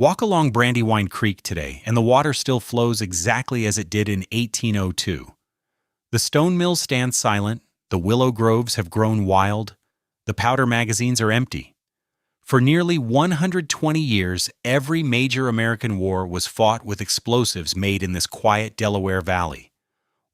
Walk along Brandywine Creek today, and the water still flows exactly as it did in 1802. The stone mills stand silent, the willow groves have grown wild, the powder magazines are empty. For nearly 120 years, every major American war was fought with explosives made in this quiet Delaware Valley.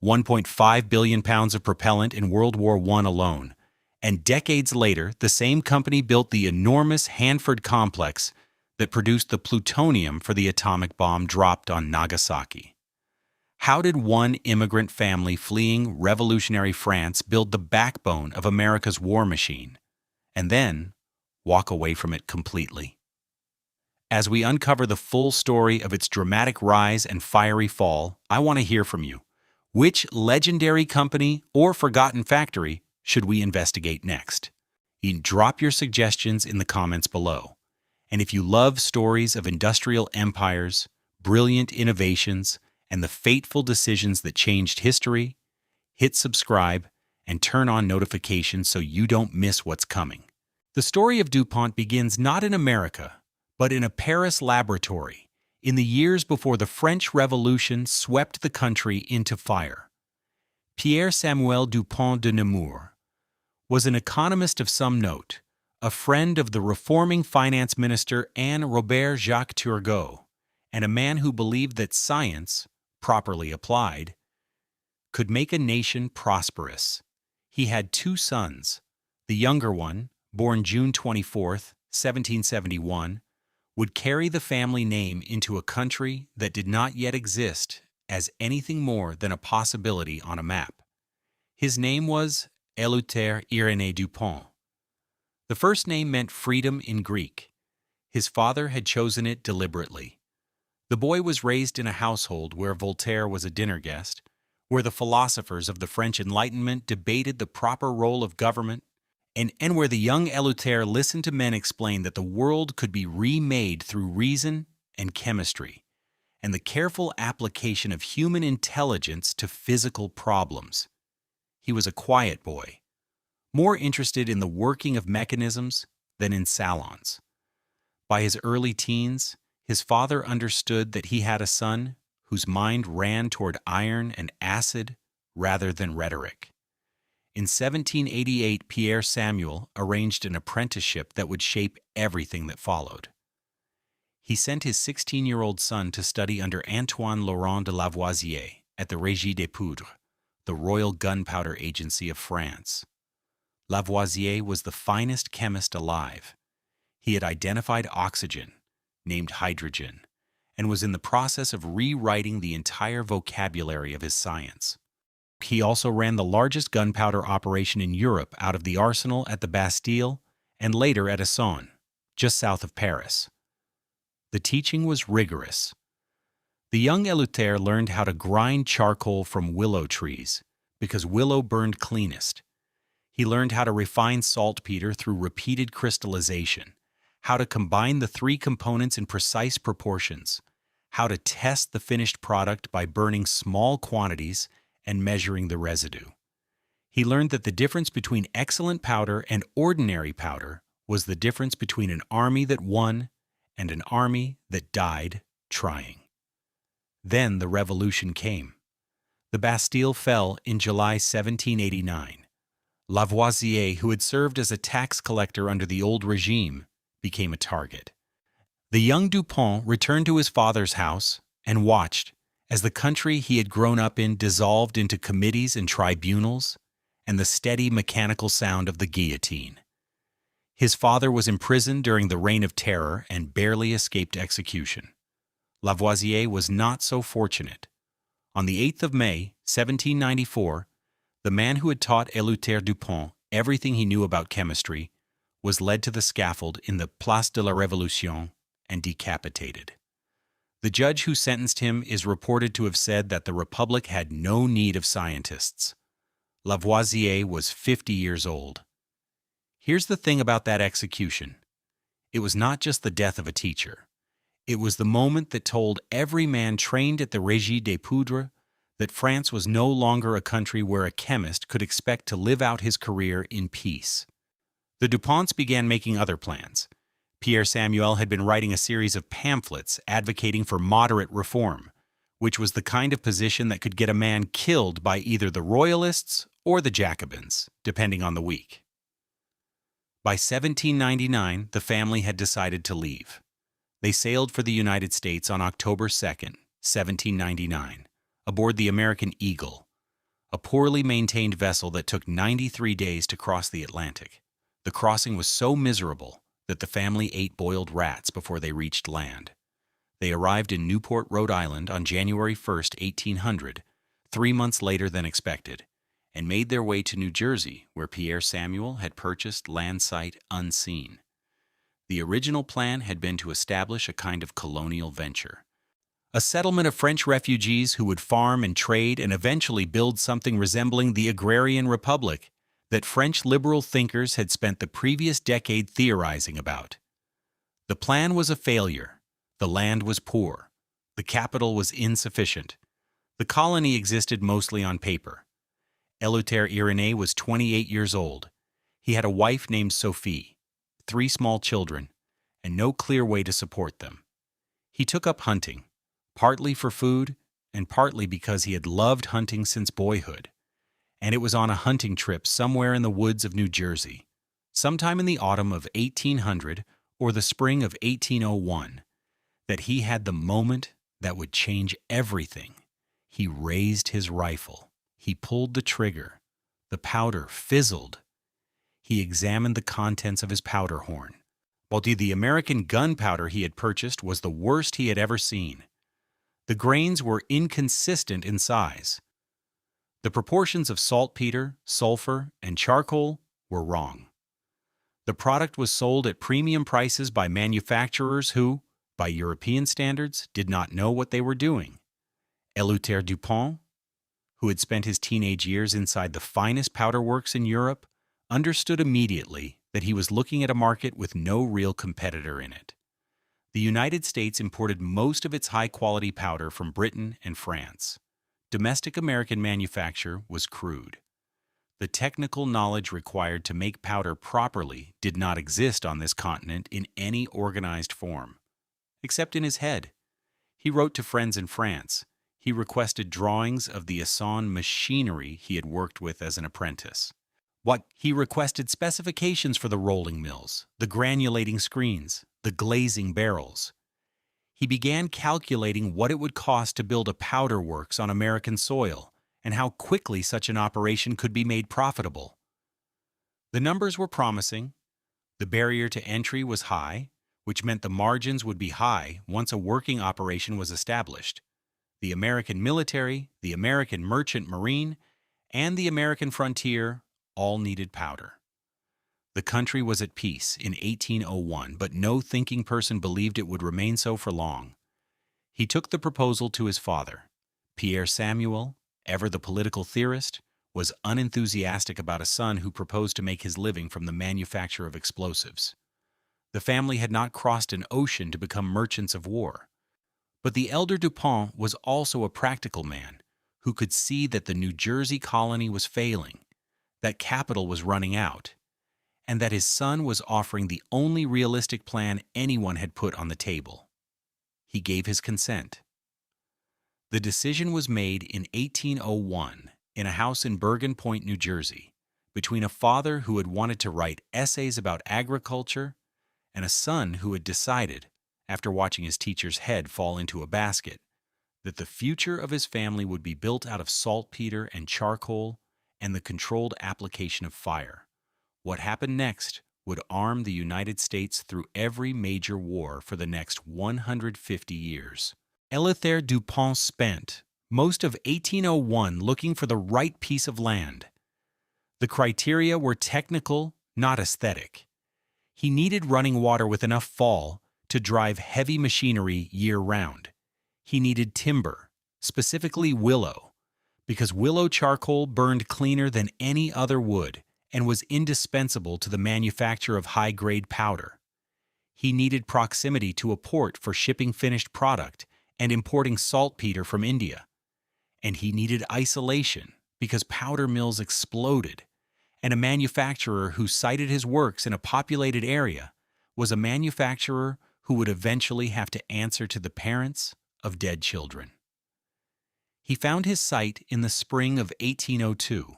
1.5 billion pounds of propellant in World War I alone. And decades later, the same company built the enormous Hanford complex that produced the plutonium for the atomic bomb dropped on Nagasaki. How did one immigrant family fleeing revolutionary France build the backbone of America's war machine, and then walk away from it completely? As we uncover the full story of its dramatic rise and fiery fall, I want to hear from you. Which legendary company or forgotten factory should we investigate next? Drop your suggestions in the comments below. And if you love stories of industrial empires, brilliant innovations, and the fateful decisions that changed history, hit subscribe and turn on notifications so you don't miss what's coming. The story of DuPont begins not in America, but in a Paris laboratory, in the years before the French Revolution swept the country into fire. Pierre-Samuel DuPont de Nemours was an economist of some note, a friend of the reforming finance minister Anne Robert Jacques Turgot, and a man who believed that science, properly applied, could make a nation prosperous. He had two sons. The younger one, born June 24, 1771, would carry the family name into a country that did not yet exist as anything more than a possibility on a map. His name was Éleuthère Irénée du Pont. The first name meant freedom in Greek. His father had chosen it deliberately. The boy was raised in a household where Voltaire was a dinner guest, where the philosophers of the French Enlightenment debated the proper role of government, and where the young Éleuthère listened to men explain that the world could be remade through reason and chemistry, and the careful application of human intelligence to physical problems. He was a quiet boy, more interested in the working of mechanisms than in salons. By his early teens, his father understood that he had a son whose mind ran toward iron and acid rather than rhetoric. In 1788, Pierre Samuel arranged an apprenticeship that would shape everything that followed. He sent his 16-year-old son to study under Antoine Laurent de Lavoisier at the Régie des Poudres, the Royal Gunpowder Agency of France. Lavoisier was the finest chemist alive. He had identified oxygen, named hydrogen, and was in the process of rewriting the entire vocabulary of his science. He also ran the largest gunpowder operation in Europe out of the arsenal at the Bastille and later at Essonne, just south of Paris. The teaching was rigorous. The young Éleuthère learned how to grind charcoal from willow trees, because willow burned cleanest. He learned how to refine saltpeter through repeated crystallization, how to combine the three components in precise proportions, how to test the finished product by burning small quantities and measuring the residue. He learned that the difference between excellent powder and ordinary powder was the difference between an army that won and an army that died trying. Then the revolution came. The Bastille fell in July 1789. Lavoisier, who had served as a tax collector under the old regime, became a target. The young DuPont returned to his father's house and watched as the country he had grown up in dissolved into committees and tribunals and the steady mechanical sound of the guillotine. His father was imprisoned during the Reign of Terror and barely escaped execution. Lavoisier was not so fortunate. On the 8th of May, 1794, the man who had taught Éleuthère DuPont everything he knew about chemistry was led to the scaffold in the Place de la Révolution and decapitated. The judge who sentenced him is reported to have said that the Republic had no need of scientists. Lavoisier was 50 years old. Here's the thing about that execution. It was not just the death of a teacher. It was the moment that told every man trained at the Régie des Poudres that France was no longer a country where a chemist could expect to live out his career in peace. The DuPonts began making other plans. Pierre Samuel had been writing a series of pamphlets advocating for moderate reform, which was the kind of position that could get a man killed by either the Royalists or the Jacobins, depending on the week. By 1799, the family had decided to leave. They sailed for the United States on October 2nd, 1799, aboard the American Eagle, a poorly maintained vessel that took 93 days to cross the Atlantic. The crossing was so miserable that the family ate boiled rats before they reached land. They arrived in Newport, Rhode Island on January 1st, 1800, 3 months later than expected, and made their way to New Jersey, where Pierre Samuel had purchased land site unseen. The original plan had been to establish a kind of colonial venture, a settlement of French refugees who would farm and trade and eventually build something resembling the agrarian republic that French liberal thinkers had spent the previous decade theorizing about. The plan was a failure. The land was poor. The capital was insufficient. The colony existed mostly on paper. Éleuthère Irénée was 28 years old. He had a wife named Sophie, 3 small children, and no clear way to support them. He took up hunting, partly for food and partly because he had loved hunting since boyhood. And it was on a hunting trip somewhere in the woods of New Jersey, sometime in the autumn of 1800 or the spring of 1801, that he had the moment that would change everything. He raised his rifle. He pulled the trigger. The powder fizzled. He examined the contents of his powder horn. While the American gunpowder he had purchased was the worst he had ever seen. The grains were inconsistent in size. The proportions of saltpeter, sulfur, and charcoal were wrong. The product was sold at premium prices by manufacturers who, by European standards, did not know what they were doing. Éleuthère DuPont, who had spent his teenage years inside the finest powder works in Europe, understood immediately that he was looking at a market with no real competitor in it. The United States imported most of its high-quality powder from Britain and France. Domestic American manufacture was crude. The technical knowledge required to make powder properly did not exist on this continent in any organized form, except in his head. He wrote to friends in France. He requested drawings of the Asson machinery he had worked with as an apprentice. He requested specifications for the rolling mills, the granulating screens, the glazing barrels. He began calculating what it would cost to build a powder works on American soil and how quickly such an operation could be made profitable. The numbers were promising. The barrier to entry was high, which meant the margins would be high once a working operation was established. The American military, the American merchant marine, and the American frontier all needed powder. The country was at peace in 1801, but no thinking person believed it would remain so for long. He took the proposal to his father. Pierre Samuel, ever the political theorist, was unenthusiastic about a son who proposed to make his living from the manufacture of explosives. The family had not crossed an ocean to become merchants of war. But the elder DuPont was also a practical man who could see that the New Jersey colony was failing, that capital was running out, and that his son was offering the only realistic plan anyone had put on the table. He gave his consent. The decision was made in 1801 in a house in Bergen Point, New Jersey, between a father who had wanted to write essays about agriculture and a son who had decided, after watching his teacher's head fall into a basket, that the future of his family would be built out of saltpeter and charcoal and the controlled application of fire. What happened next would arm the United States through every major war for the next 150 years. Éleuthère DuPont spent most of 1801 looking for the right piece of land. The criteria were technical, not aesthetic. He needed running water with enough fall to drive heavy machinery year-round. He needed timber, specifically willow, because willow charcoal burned cleaner than any other wood and was indispensable to the manufacture of high-grade powder. He needed proximity to a port for shipping finished product and importing saltpeter from India. And he needed isolation because powder mills exploded, and a manufacturer who sited his works in a populated area was a manufacturer who would eventually have to answer to the parents of dead children. He found his site in the spring of 1802.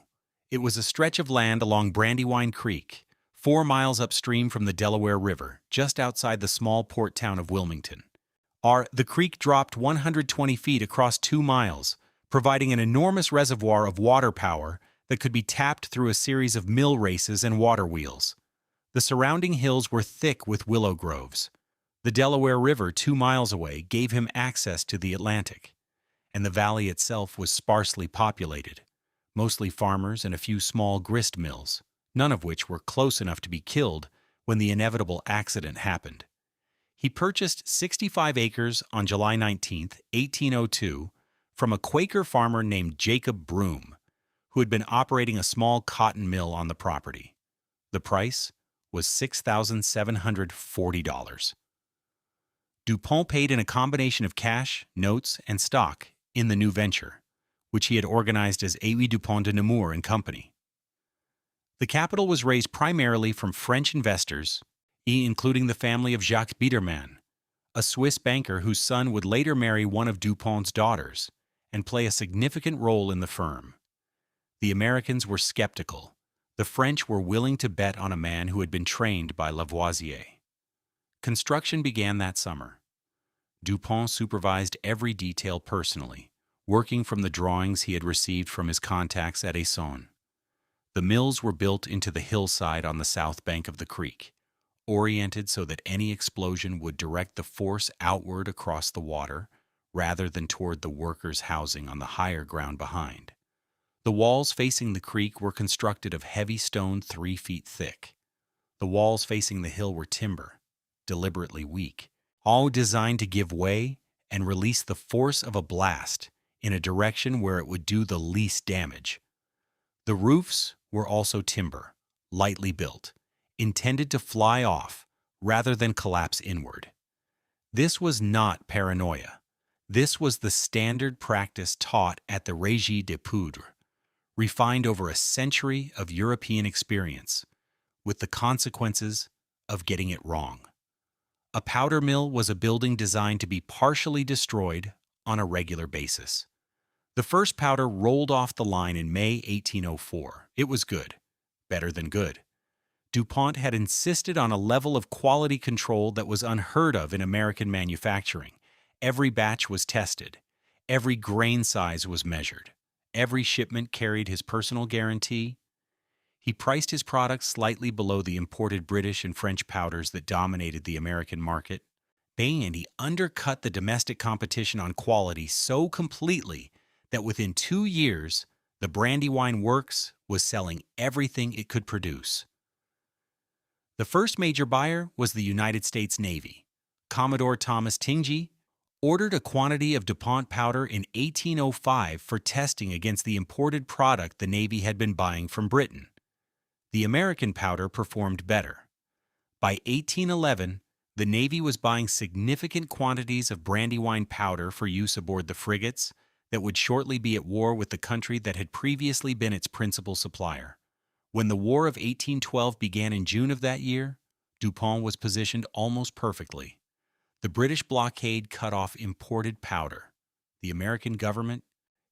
It was a stretch of land along Brandywine Creek, 4 miles upstream from the Delaware River, just outside the small port town of Wilmington. The creek dropped 120 feet across 2 miles, providing an enormous reservoir of water power that could be tapped through a series of mill races and water wheels. The surrounding hills were thick with willow groves. The Delaware River 2 miles away gave him access to the Atlantic, and the valley itself was sparsely populated, mostly farmers and a few small grist mills, none of which were close enough to be killed when the inevitable accident happened. He purchased 65 acres on July 19, 1802, from a Quaker farmer named Jacob Broom, who had been operating a small cotton mill on the property. The price was $6,740. DuPont paid in a combination of cash, notes, and stock in the new venture, which he had organized as Éleuthère DuPont de Nemours and Company. The capital was raised primarily from French investors, including the family of Jacques Biedermann, a Swiss banker whose son would later marry one of DuPont's daughters and play a significant role in the firm. The Americans were skeptical. The French were willing to bet on a man who had been trained by Lavoisier. Construction began that summer. DuPont supervised every detail personally, working from the drawings he had received from his contacts at Essonne. The mills were built into the hillside on the south bank of the creek, oriented so that any explosion would direct the force outward across the water rather than toward the workers' housing on the higher ground behind. The walls facing the creek were constructed of heavy stone 3 feet thick. The walls facing the hill were timber, deliberately weak, all designed to give way and release the force of a blast in a direction where it would do the least damage. The roofs were also timber, lightly built, intended to fly off rather than collapse inward. This was not paranoia. This was the standard practice taught at the Régie de Poudre, refined over a century of European experience, with the consequences of getting it wrong. A powder mill was a building designed to be partially destroyed on a regular basis. The first powder rolled off the line in May 1804. It was good, better than good. DuPont had insisted on a level of quality control that was unheard of in American manufacturing. Every batch was tested. Every grain size was measured. Every shipment carried his personal guarantee. He priced his products slightly below the imported British and French powders that dominated the American market. And he undercut the domestic competition on quality so completely that within 2 years, the Brandywine Works was selling everything it could produce. The first major buyer was the United States Navy. Commodore Thomas Tingey ordered a quantity of DuPont powder in 1805 for testing against the imported product the Navy had been buying from Britain. The American powder performed better. By 1811, the Navy was buying significant quantities of Brandywine powder for use aboard the frigates that would shortly be at war with the country that had previously been its principal supplier. When the War of 1812 began in June of that year, DuPont was positioned almost perfectly. The British blockade cut off imported powder. The American government,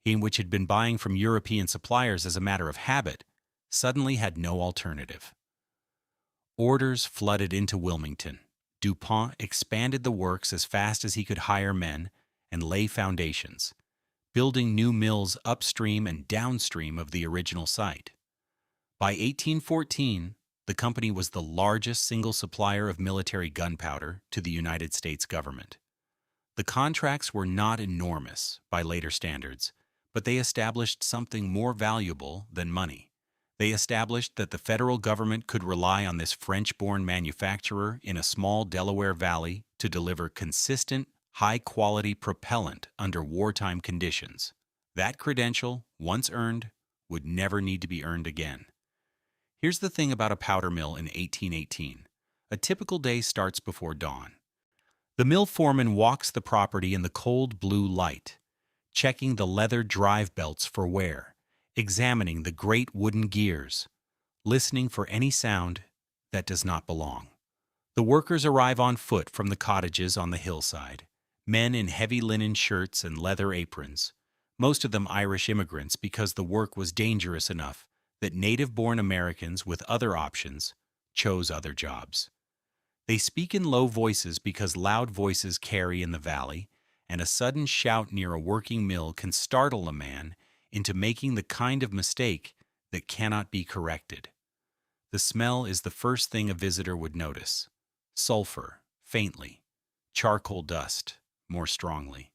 which had been buying from European suppliers as a matter of habit, suddenly had no alternative. Orders flooded into Wilmington. DuPont expanded the works as fast as he could hire men and lay foundations, building new mills upstream and downstream of the original site. By 1814, the company was the largest single supplier of military gunpowder to the United States government. The contracts were not enormous by later standards, but they established something more valuable than money. They established that the federal government could rely on this French-born manufacturer in a small Delaware valley to deliver consistent, high-quality propellant under wartime conditions. That credential, once earned, would never need to be earned again. Here's the thing about a powder mill in 1818. A typical day starts before dawn. The mill foreman walks the property in the cold blue light, checking the leather drive belts for wear, examining the great wooden gears, listening for any sound that does not belong. The workers arrive on foot from the cottages on the hillside, men in heavy linen shirts and leather aprons, most of them Irish immigrants because the work was dangerous enough that native-born Americans with other options chose other jobs. They speak in low voices because loud voices carry in the valley, and a sudden shout near a working mill can startle a man into making the kind of mistake that cannot be corrected. The smell is the first thing a visitor would notice. Sulfur, faintly. Charcoal dust, more strongly.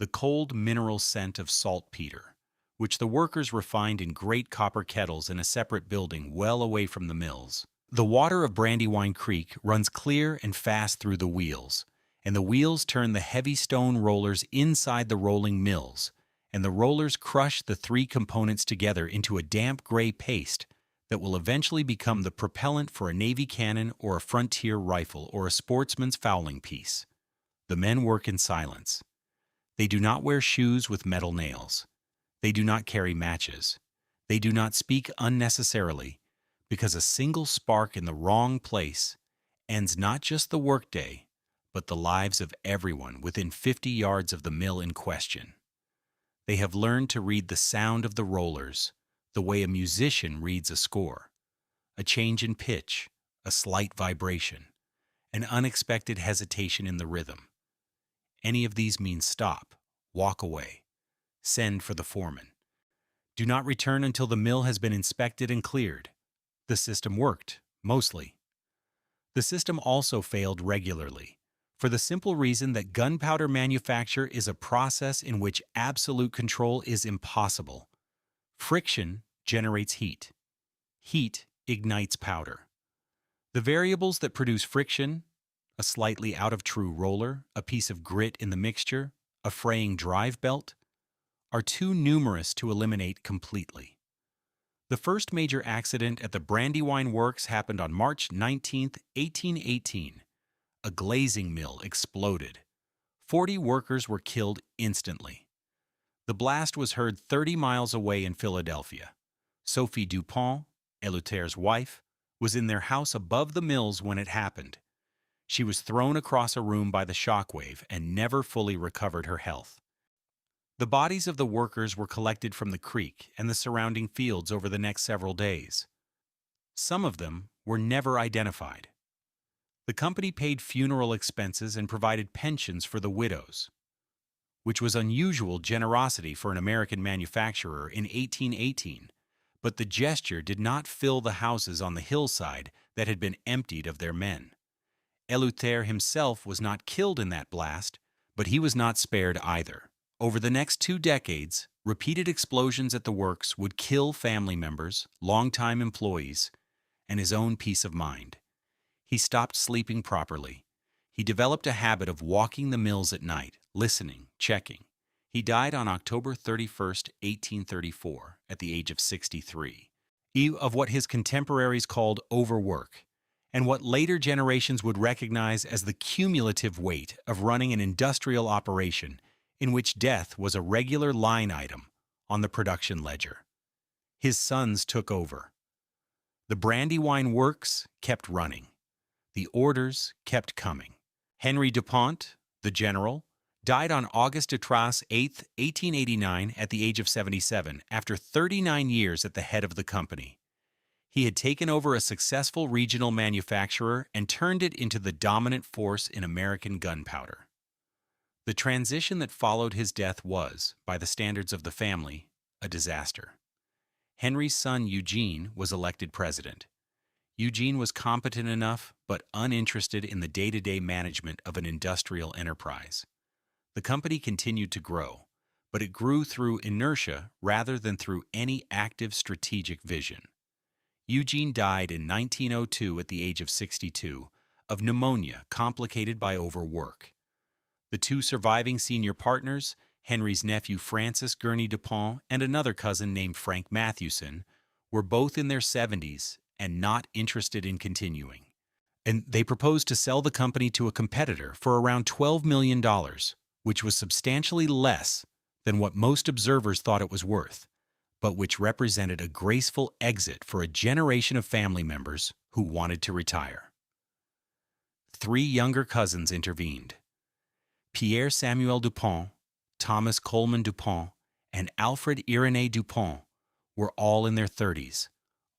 The cold mineral scent of saltpeter, which the workers refined in great copper kettles in a separate building well away from the mills. The water of Brandywine Creek runs clear and fast through the wheels, and the wheels turn the heavy stone rollers inside the rolling mills, and the rollers crush the three components together into a damp gray paste that will eventually become the propellant for a Navy cannon or a frontier rifle or a sportsman's fowling piece. The men work in silence. They do not wear shoes with metal nails. They do not carry matches. They do not speak unnecessarily, because a single spark in the wrong place ends not just the workday, but the lives of everyone within 50 yards of the mill in question. They have learned to read the sound of the rollers, the way a musician reads a score. A change in pitch, a slight vibration, an unexpected hesitation in the rhythm. Any of these means stop, walk away, send for the foreman. Do not return until the mill has been inspected and cleared. The system worked, mostly. The system also failed regularly, for the simple reason that gunpowder manufacture is a process in which absolute control is impossible. Friction generates heat. Heat ignites powder. The variables that produce friction, a slightly out-of-true roller, a piece of grit in the mixture, a fraying drive belt, are too numerous to eliminate completely. The first major accident at the Brandywine Works happened on March 19, 1818. A glazing mill exploded. 40 workers were killed instantly. The blast was heard 30 miles away in Philadelphia. Sophie DuPont, Éleuthere's wife, was in their house above the mills when it happened. She was thrown across a room by the shockwave and never fully recovered her health. The bodies of the workers were collected from the creek and the surrounding fields over the next several days. Some of them were never identified. The company paid funeral expenses and provided pensions for the widows, which was unusual generosity for an American manufacturer in 1818, but the gesture did not fill the houses on the hillside that had been emptied of their men. Éleuthère himself was not killed in that blast, but he was not spared either. Over the next 2 decades, repeated explosions at the works would kill family members, longtime employees, and his own peace of mind. He stopped sleeping properly. He developed a habit of walking the mills at night, listening, checking. He died on October 31, 1834, at the age of 63, of what his contemporaries called overwork, and what later generations would recognize as the cumulative weight of running an industrial operation in which death was a regular line item on the production ledger. His sons took over. The Brandywine Works kept running. The orders kept coming. Henry DuPont, the general, died on August 8, 1889, at the age of 77, after 39 years at the head of the company. He had taken over a successful regional manufacturer and turned it into the dominant force in American gunpowder. The transition that followed his death was, by the standards of the family, a disaster. Henry's son Eugene was elected president. Eugene was competent enough, but uninterested in the day-to-day management of an industrial enterprise. The company continued to grow, but it grew through inertia rather than through any active strategic vision. Eugene died in 1902 at the age of 62 of pneumonia complicated by overwork. The 2 surviving senior partners, Henry's nephew Francis Gurney DuPont and another cousin named Frank Mathewson, were both in their 70s and not interested in continuing. And they proposed to sell the company to a competitor for around $12 million, which was substantially less than what most observers thought it was worth, but which represented a graceful exit for a generation of family members who wanted to retire. three younger cousins intervened. Pierre Samuel DuPont, Thomas Coleman DuPont, and Éleuthère Irénée du Pont were all in their 30s,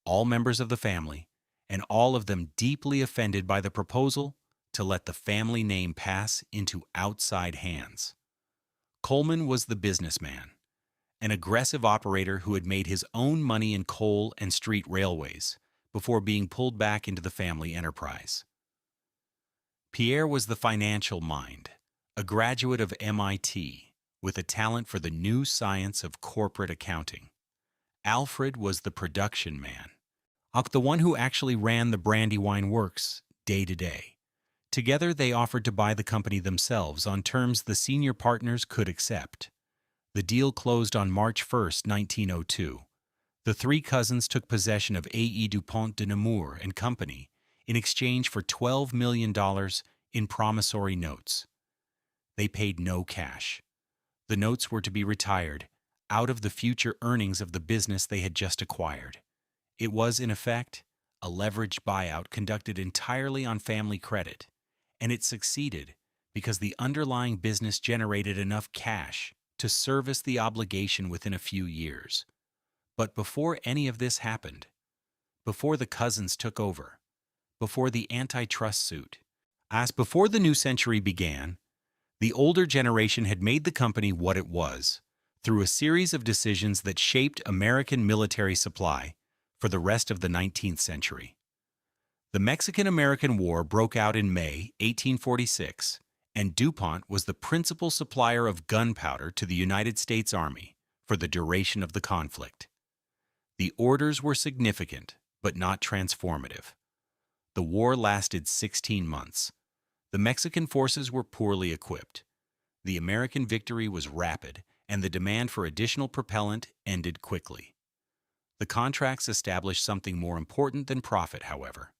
all members of the family, and all of them deeply offended by the proposal to let the family name pass into outside hands. Coleman was the businessman, an aggressive operator who had made his own money in coal and street railways before being pulled back into the family enterprise. Pierre was the financial mind, a graduate of MIT with a talent for the new science of corporate accounting. Alfred was the production man, the one who actually ran the Brandywine works day to day. Together, they offered to buy the company themselves on terms the senior partners could accept. The deal closed on March 1, 1902. The three cousins took possession of A.E. DuPont de Nemours and Company in exchange for $12 million in promissory notes. They paid no cash. The notes were to be retired out of the future earnings of the business they had just acquired. It was, in effect, a leveraged buyout conducted entirely on family credit, and it succeeded because the underlying business generated enough cash to service the obligation within a few years. But before any of this happened, before the cousins took over, before the antitrust suit, before the new century began, the older generation had made the company what it was through a series of decisions that shaped American military supply for the rest of the 19th century. The Mexican-American War broke out in May 1846, and DuPont was the principal supplier of gunpowder to the United States Army for the duration of the conflict. The orders were significant, but not transformative. The war lasted 16 months. The Mexican forces were poorly equipped. The American victory was rapid, and the demand for additional propellant ended quickly. The contracts established something more important than profit, however.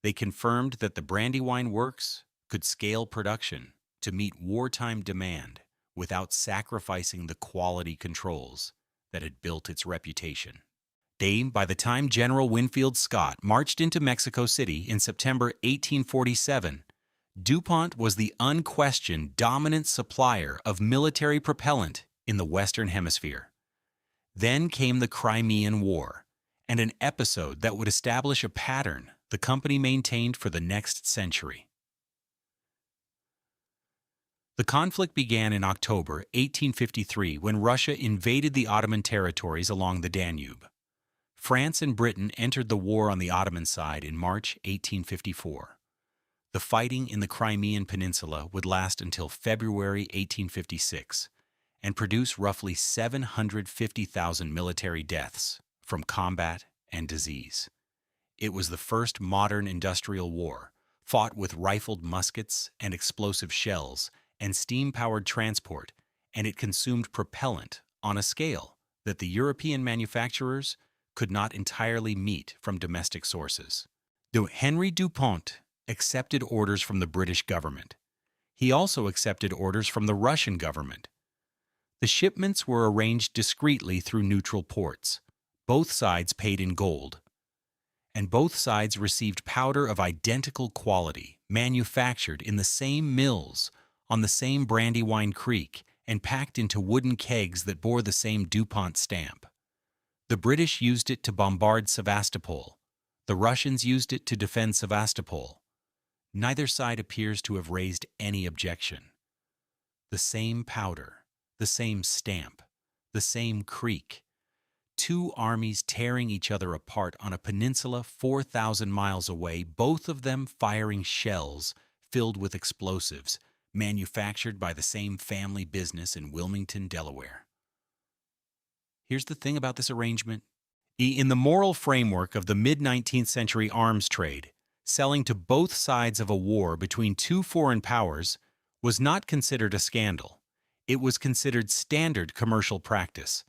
They confirmed that the Brandywine Works could scale production to meet wartime demand without sacrificing the quality controls that had built its reputation. By the time General Winfield Scott marched into Mexico City in September 1847, DuPont was the unquestioned dominant supplier of military propellant in the Western Hemisphere. Then came the Crimean War, and an episode that would establish a pattern the company maintained for the next century. The conflict began in October 1853 when Russia invaded the Ottoman territories along the Danube. France and Britain entered the war on the Ottoman side in March 1854. The fighting in the Crimean Peninsula would last until February 1856 and produce roughly 750,000 military deaths from combat and disease. It was the first modern industrial war, fought with rifled muskets and explosive shells and steam-powered transport, and it consumed propellant on a scale that the European manufacturers could not entirely meet from domestic sources. Henry DuPont accepted orders from the British government. He also accepted orders from the Russian government. The shipments were arranged discreetly through neutral ports. Both sides paid in gold, and both sides received powder of identical quality, manufactured in the same mills, on the same Brandywine Creek, and packed into wooden kegs that bore the same DuPont stamp. The British used it to bombard Sevastopol. The Russians used it to defend Sevastopol. Neither side appears to have raised any objection. The same powder, the same stamp, the same creek. Two armies tearing each other apart on a peninsula 4,000 miles away, both of them firing shells filled with explosives, manufactured by the same family business in Wilmington, Delaware. Here's the thing about this arrangement. In the moral framework of the mid-19th century arms trade, selling to both sides of a war between two foreign powers was not considered a scandal. It was considered standard commercial practice.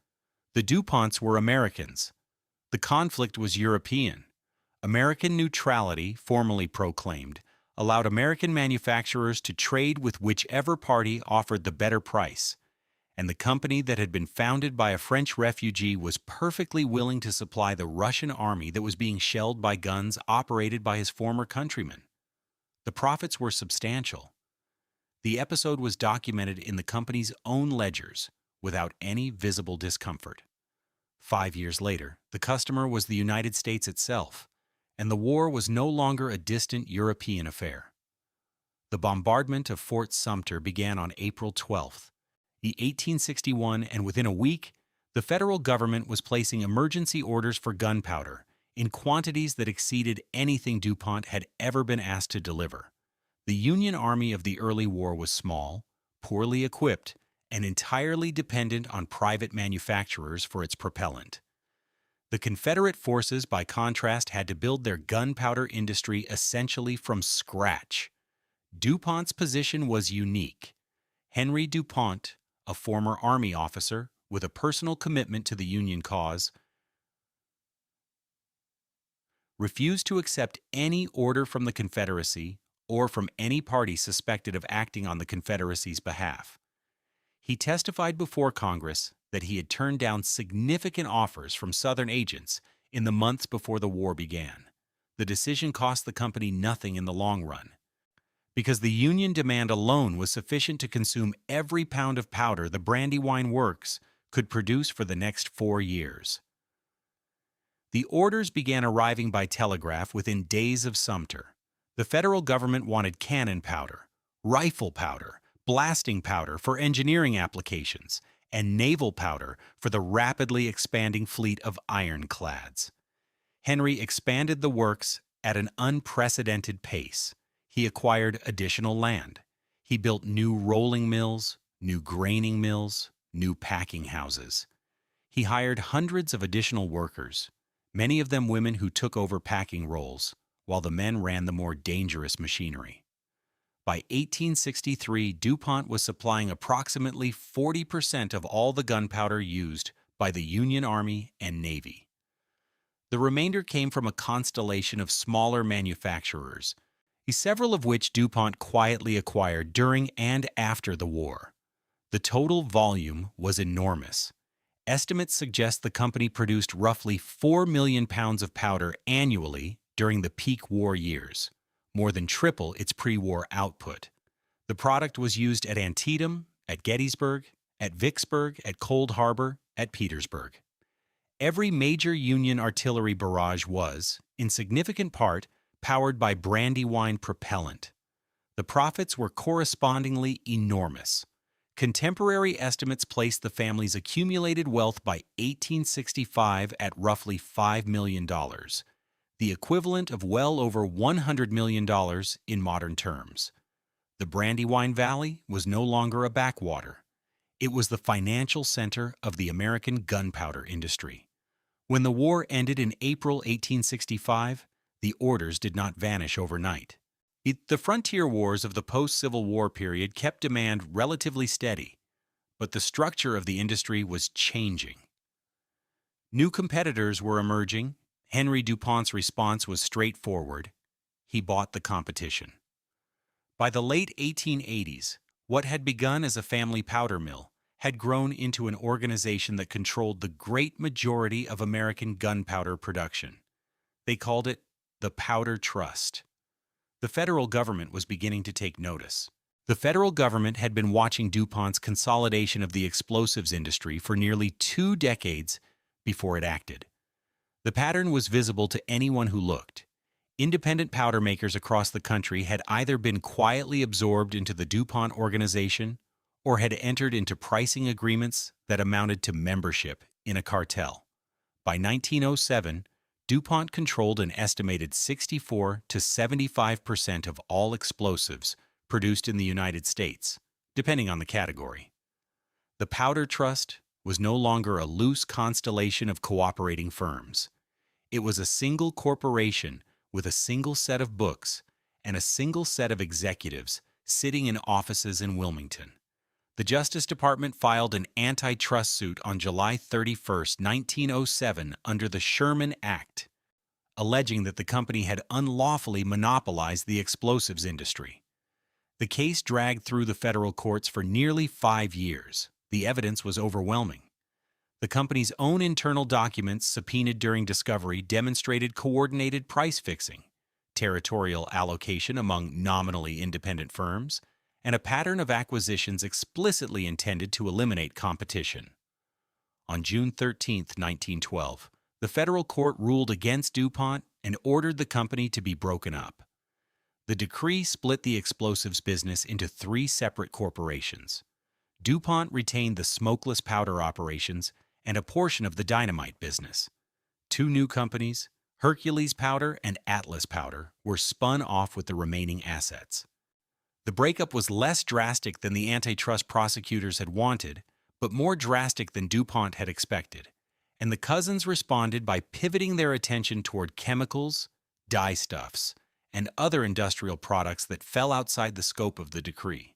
The DuPonts were Americans. The conflict was European. American neutrality, formally proclaimed, allowed American manufacturers to trade with whichever party offered the better price, and the company that had been founded by a French refugee was perfectly willing to supply the Russian army that was being shelled by guns operated by his former countrymen. The profits were substantial. The episode was documented in the company's own ledgers without any visible discomfort. 5 years later, the customer was the United States itself, and the war was no longer a distant European affair. The bombardment of Fort Sumter began on April 12th, 1861, and within a week, the federal government was placing emergency orders for gunpowder in quantities that exceeded anything DuPont had ever been asked to deliver. The Union Army of the early war was small, poorly equipped, and entirely dependent on private manufacturers for its propellant. The Confederate forces, by contrast, had to build their gunpowder industry essentially from scratch. DuPont's position was unique. Henry DuPont, a former Army officer with a personal commitment to the Union cause, refused to accept any order from the Confederacy or from any party suspected of acting on the Confederacy's behalf. He testified before Congress that he had turned down significant offers from Southern agents in the months before the war began. The decision cost the company nothing in the long run, because the Union demand alone was sufficient to consume every pound of powder the Brandywine Works could produce for the next 4 years. The orders began arriving by telegraph within days of Sumter. The federal government wanted cannon powder, rifle powder, blasting powder for engineering applications, and naval powder for the rapidly expanding fleet of ironclads. Henry expanded the works at an unprecedented pace. He acquired additional land. He built new rolling mills, new graining mills, new packing houses. He hired hundreds of additional workers, many of them women who took over packing roles, while the men ran the more dangerous machinery. By 1863, DuPont was supplying approximately 40% of all the gunpowder used by the Union Army and Navy. The remainder came from a constellation of smaller manufacturers, several of which DuPont quietly acquired during and after the war. The total volume was enormous. Estimates suggest the company produced roughly 4 million pounds of powder annually during the peak war years, more than triple its pre-war output. The product was used at Antietam, at Gettysburg, at Vicksburg, at Cold Harbor, at Petersburg. Every major Union artillery barrage was, in significant part, powered by Brandywine propellant. The profits were correspondingly enormous. Contemporary estimates placed the family's accumulated wealth by 1865 at roughly $5 million, the equivalent of well over $100 million in modern terms. The Brandywine Valley was no longer a backwater. It was the financial center of the American gunpowder industry. When the war ended in April 1865, the orders did not vanish overnight. The frontier wars of the post-Civil War period kept demand relatively steady, but the structure of the industry was changing. New competitors were emerging. Henry DuPont's response was straightforward. He bought the competition. By the late 1880s, what had begun as a family powder mill had grown into an organization that controlled the great majority of American gunpowder production. They called it the Powder Trust. The federal government was beginning to take notice. The federal government had been watching DuPont's consolidation of the explosives industry for nearly 2 decades before it acted. The pattern was visible to anyone who looked. Independent powder makers across the country had either been quietly absorbed into the DuPont organization or had entered into pricing agreements that amounted to membership in a cartel. By 1907, DuPont controlled an estimated 64 to 75% of all explosives produced in the United States, depending on the category. The Powder Trust was no longer a loose constellation of cooperating firms. It was a single corporation with a single set of books and a single set of executives sitting in offices in Wilmington. The Justice Department filed an antitrust suit on July 31, 1907 under the Sherman Act, alleging that the company had unlawfully monopolized the explosives industry. The case dragged through the federal courts for nearly 5 years. The evidence was overwhelming. The company's own internal documents subpoenaed during discovery demonstrated coordinated price fixing, territorial allocation among nominally independent firms, and a pattern of acquisitions explicitly intended to eliminate competition. On June 13, 1912, the federal court ruled against DuPont and ordered the company to be broken up. The decree split the explosives business into three separate corporations. DuPont retained the smokeless powder operations and a portion of the dynamite business. Two new companies, Hercules Powder and Atlas Powder, were spun off with the remaining assets. The breakup was less drastic than the antitrust prosecutors had wanted, but more drastic than DuPont had expected, and the cousins responded by pivoting their attention toward chemicals, dyestuffs, and other industrial products that fell outside the scope of the decree.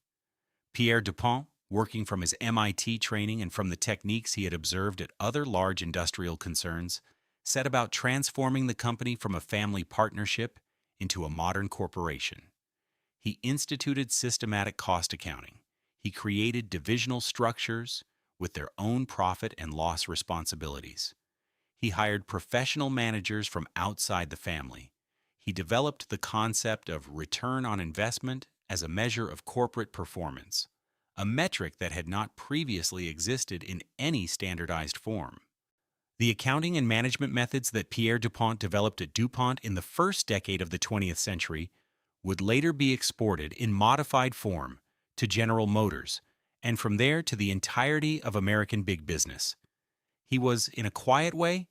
Pierre DuPont, working from his MIT training and from the techniques he had observed at other large industrial concerns, set about transforming the company from a family partnership into a modern corporation. He instituted systematic cost accounting. He created divisional structures with their own profit and loss responsibilities. He hired professional managers from outside the family. He developed the concept of return on investment as a measure of corporate performance, a metric that had not previously existed in any standardized form. The accounting and management methods that Pierre DuPont developed at DuPont in the first decade of the 20th century would later be exported in modified form to General Motors, and from there to the entirety of American big business. He was, in a quiet way,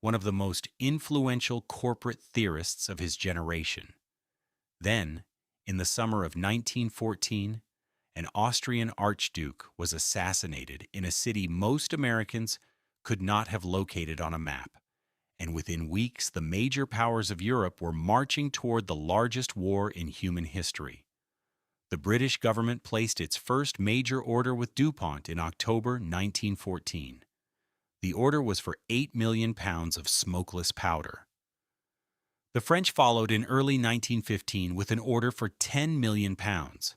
one of the most influential corporate theorists of his generation. Then, in the summer of 1914, an Austrian archduke was assassinated in a city most Americans could not have located on a map, and within weeks the major powers of Europe were marching toward the largest war in human history. The British government placed its first major order with DuPont in October 1914. The order was for 8 million pounds of smokeless powder. The French followed in early 1915 with an order for 10 million pounds.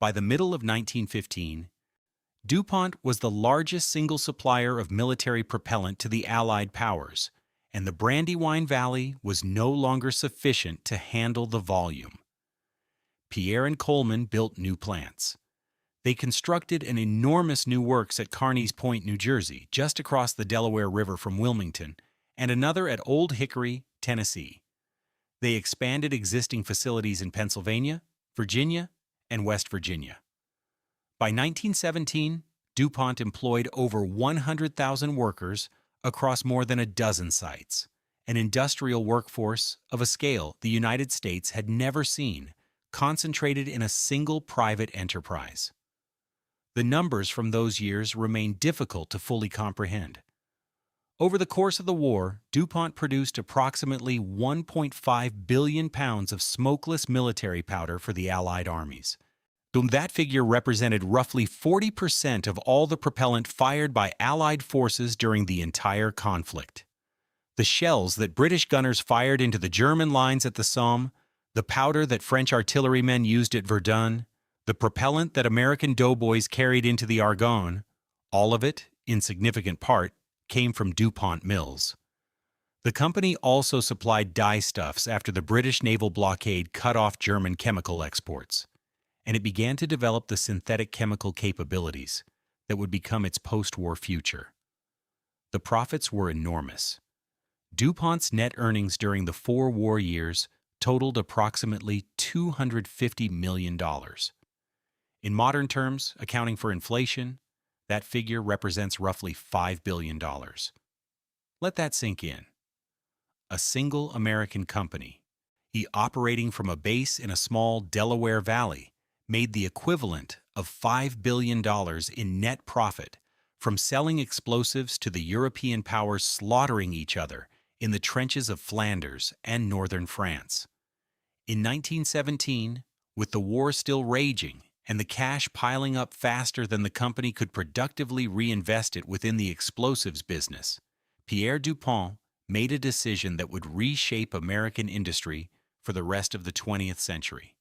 By the middle of 1915, DuPont was the largest single supplier of military propellant to the Allied powers, and the Brandywine Valley was no longer sufficient to handle the volume. Pierre and Coleman built new plants. They constructed an enormous new works at Carneys Point, New Jersey, just across the Delaware River from Wilmington, and another at Old Hickory, Tennessee. They expanded existing facilities in Pennsylvania, Virginia, and West Virginia. By 1917, DuPont employed over 100,000 workers across more than a dozen sites, an industrial workforce of a scale the United States had never seen, concentrated in a single private enterprise. The numbers from those years remain difficult to fully comprehend. Over the course of the war, DuPont produced approximately 1.5 billion pounds of smokeless military powder for the Allied armies. That figure represented roughly 40% of all the propellant fired by Allied forces during the entire conflict. The shells that British gunners fired into the German lines at the Somme, the powder that French artillerymen used at Verdun, the propellant that American doughboys carried into the Argonne, all of it, in significant part, came from DuPont mills. The company also supplied dyestuffs after the British naval blockade cut off German chemical exports, and it began to develop the synthetic chemical capabilities that would become its post-war future. The profits were enormous. DuPont's net earnings during the 4 war years totaled approximately $250 million. In modern terms, accounting for inflation, that figure represents roughly $5 billion. Let that sink in. A single American company, operating from a base in a small Delaware valley, made the equivalent of $5 billion in net profit from selling explosives to the European powers slaughtering each other in the trenches of Flanders and northern France. In 1917, with the war still raging and the cash piling up faster than the company could productively reinvest it within the explosives business, Pierre DuPont made a decision that would reshape American industry for the rest of the 20th century.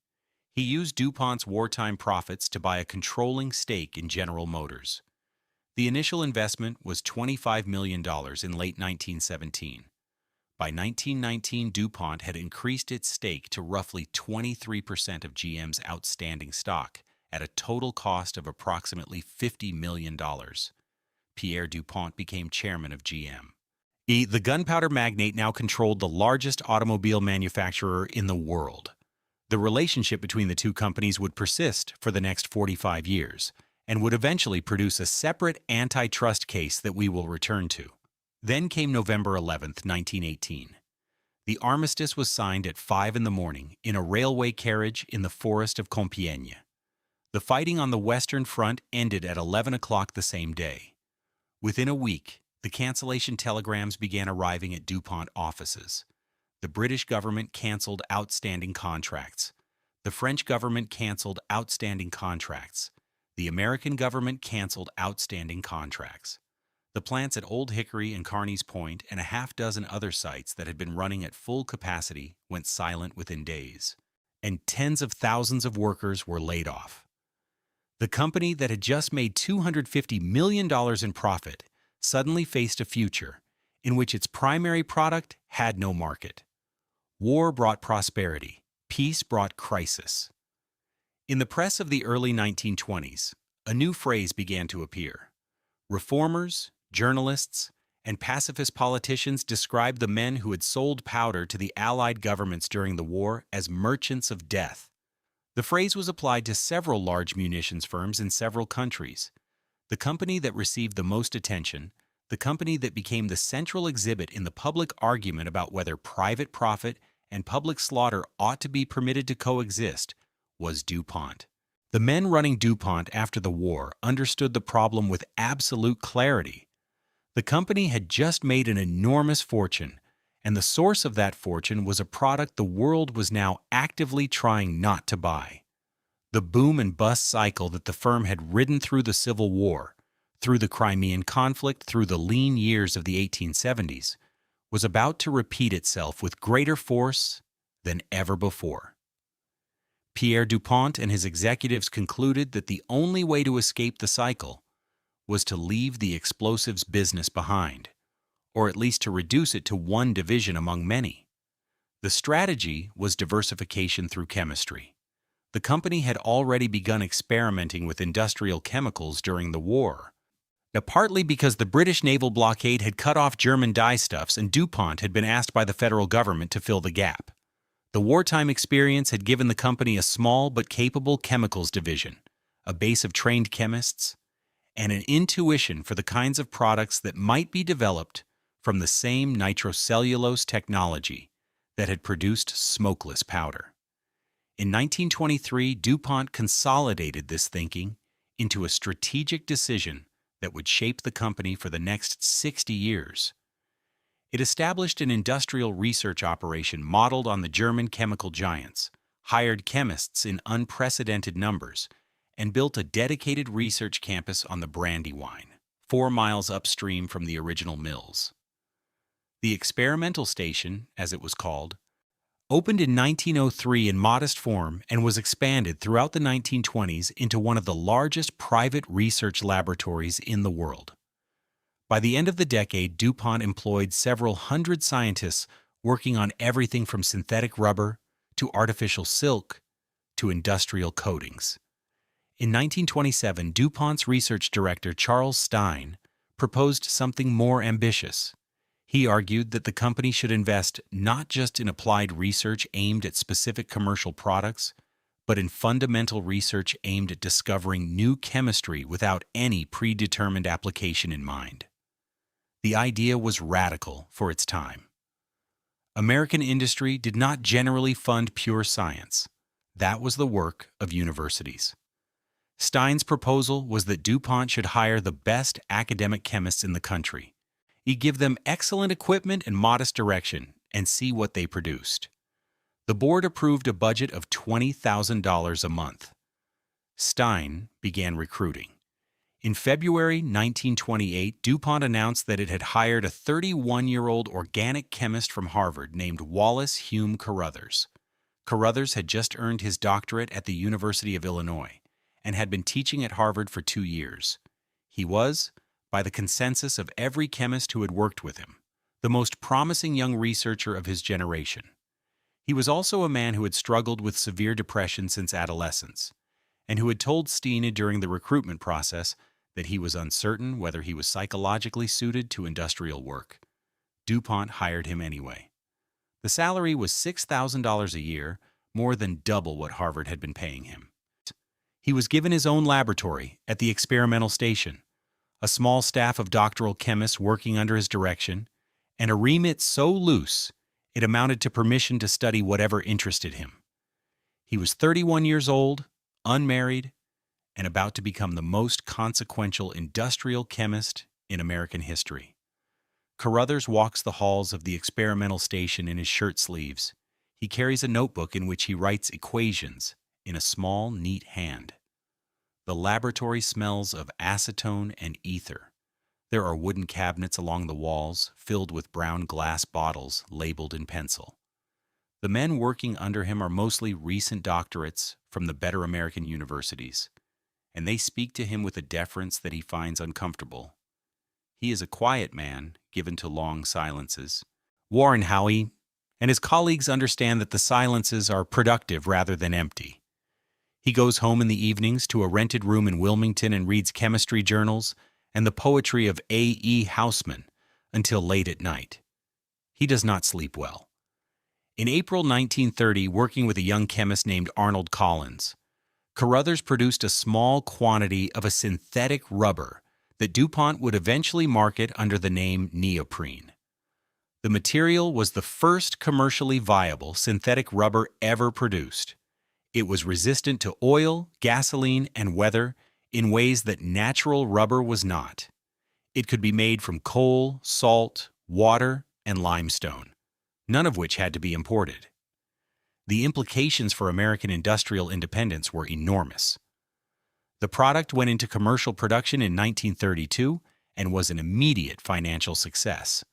He used DuPont's wartime profits to buy a controlling stake in General Motors. The initial investment was $25 million in late 1917. By 1919, DuPont had increased its stake to roughly 23% of GM's outstanding stock at a total cost of approximately $50 million. Pierre DuPont became chairman of GM. The gunpowder magnate now controlled the largest automobile manufacturer in the world. The relationship between the two companies would persist for the next 45 years and would eventually produce a separate antitrust case that we will return to. Then came November 11, 1918. The armistice was signed at 5 in the morning in a railway carriage in the forest of Compiègne. The fighting on the Western Front ended at 11 o'clock the same day. Within a week, the cancellation telegrams began arriving at DuPont offices. The British government canceled outstanding contracts. The French government canceled outstanding contracts. The American government canceled outstanding contracts. The plants at Old Hickory and Carney's Point and a half dozen other sites that had been running at full capacity went silent within days, and tens of thousands of workers were laid off. The company that had just made $250 million in profit suddenly faced a future in which its primary product had no market. War brought prosperity. Peace brought crisis. In the press of the early 1920s, a new phrase began to appear. Reformers, journalists, and pacifist politicians described the men who had sold powder to the Allied governments during the war as merchants of death. The phrase was applied to several large munitions firms in several countries. The company that received the most attention, the company that became the central exhibit in the public argument about whether private profit and public slaughter ought to be permitted to coexist, was DuPont. The men running DuPont after the war understood the problem with absolute clarity. The company had just made an enormous fortune, and the source of that fortune was a product the world was now actively trying not to buy. The boom and bust cycle that the firm had ridden through the Civil War, through the Crimean conflict, through the lean years of the 1870s, was about to repeat itself with greater force than ever before. Pierre DuPont and his executives concluded that the only way to escape the cycle was to leave the explosives business behind, or at least to reduce it to one division among many. The strategy was diversification through chemistry. The company had already begun experimenting with industrial chemicals during the war. Now, partly because the British naval blockade had cut off German dyestuffs and DuPont had been asked by the federal government to fill the gap. The wartime experience had given the company a small but capable chemicals division, a base of trained chemists, and an intuition for the kinds of products that might be developed from the same nitrocellulose technology that had produced smokeless powder. In 1923, DuPont consolidated this thinking into a strategic decision that would shape the company for the next 60 years. It established an industrial research operation modeled on the German chemical giants, hired chemists in unprecedented numbers, and built a dedicated research campus on the Brandywine, 4 miles upstream from the original mills. The experimental station, as it was called, opened in 1903 in modest form and was expanded throughout the 1920s into one of the largest private research laboratories in the world. By the end of the decade, DuPont employed several hundred scientists working on everything from synthetic rubber to artificial silk to industrial coatings. In 1927, DuPont's research director, Charles Stein, proposed something more ambitious. He argued that the company should invest not just in applied research aimed at specific commercial products, but in fundamental research aimed at discovering new chemistry without any predetermined application in mind. The idea was radical for its time. American industry did not generally fund pure science. That was the work of universities. Stein's proposal was that DuPont should hire the best academic chemists in the country. He'd give them excellent equipment and modest direction, and see what they produced. The board approved a budget of $20,000 a month. Stein began recruiting. In February 1928, DuPont announced that it had hired a 31-year-old organic chemist from Harvard named Wallace Hume Carruthers. Carruthers had just earned his doctorate at the University of Illinois and had been teaching at Harvard for 2 years. He was, by the consensus of every chemist who had worked with him, the most promising young researcher of his generation. He was also a man who had struggled with severe depression since adolescence, and who had told Stina during the recruitment process that he was uncertain whether he was psychologically suited to industrial work. DuPont hired him anyway. The salary was $6,000 a year, more than double what Harvard had been paying him. He was given his own laboratory at the experimental station, a small staff of doctoral chemists working under his direction, and a remit so loose it amounted to permission to study whatever interested him. He was 31 years old, unmarried, and about to become the most consequential industrial chemist in American history. Carruthers walks the halls of the experimental station in his shirt sleeves. He carries a notebook in which he writes equations in a small, neat hand. The laboratory smells of acetone and ether. There are wooden cabinets along the walls filled with brown glass bottles labeled in pencil. The men working under him are mostly recent doctorates from the better American universities, and they speak to him with a deference that he finds uncomfortable. He is a quiet man, given to long silences. Warren Howie and his colleagues understand that the silences are productive rather than empty. He goes home in the evenings to a rented room in Wilmington and reads chemistry journals and the poetry of A.E. Houseman until late at night. He does not sleep well. In April 1930, working with a young chemist named Arnold Collins, Carruthers produced a small quantity of a synthetic rubber that DuPont would eventually market under the name neoprene. The material was the first commercially viable synthetic rubber ever produced. It was resistant to oil, gasoline, and weather in ways that natural rubber was not. It could be made from coal, salt, water, and limestone, none of which had to be imported. The implications for American industrial independence were enormous. The product went into commercial production in 1932 and was an immediate financial success.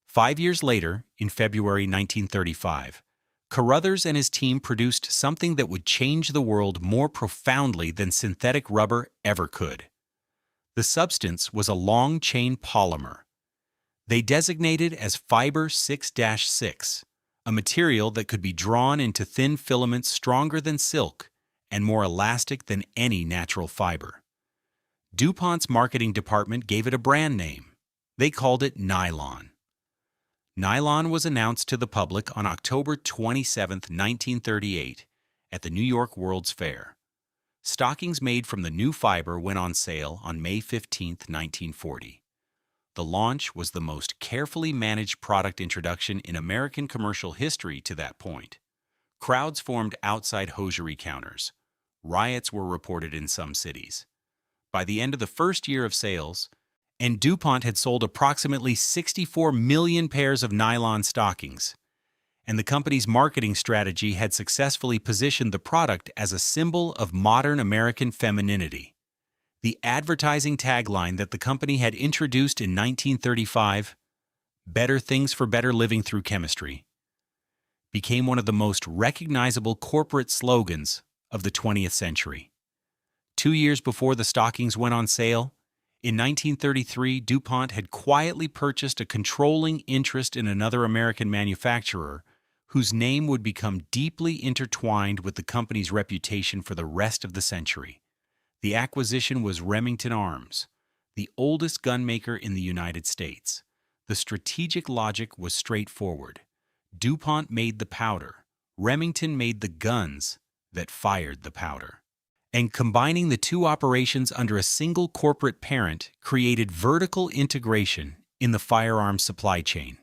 5 years later, in February 1935, Carruthers and his team produced something that would change the world more profoundly than synthetic rubber ever could. The substance was a long-chain polymer. They designated as Fiber 6-6, a material that could be drawn into thin filaments stronger than silk and more elastic than any natural fiber. DuPont's marketing department gave it a brand name. They called it nylon. Nylon was announced to the public on October 27, 1938, at the New York World's Fair. Stockings made from the new fiber went on sale on May 15, 1940. The launch was the most carefully managed product introduction in American commercial history to that point. Crowds formed outside hosiery counters. Riots were reported in some cities. By the end of the first year of sales, and DuPont had sold approximately 64 million pairs of nylon stockings, and the company's marketing strategy had successfully positioned the product as a symbol of modern American femininity. The advertising tagline that the company had introduced in 1935, "Better things for better living through chemistry," became one of the most recognizable corporate slogans of the 20th century. 2 years before the stockings went on sale, in 1933, DuPont had quietly purchased a controlling interest in another American manufacturer whose name would become deeply intertwined with the company's reputation for the rest of the century. The acquisition was Remington Arms, the oldest gunmaker in the United States. The strategic logic was straightforward. DuPont made the powder. Remington made the guns that fired the powder. And combining the two operations under a single corporate parent created vertical integration in the firearms supply chain.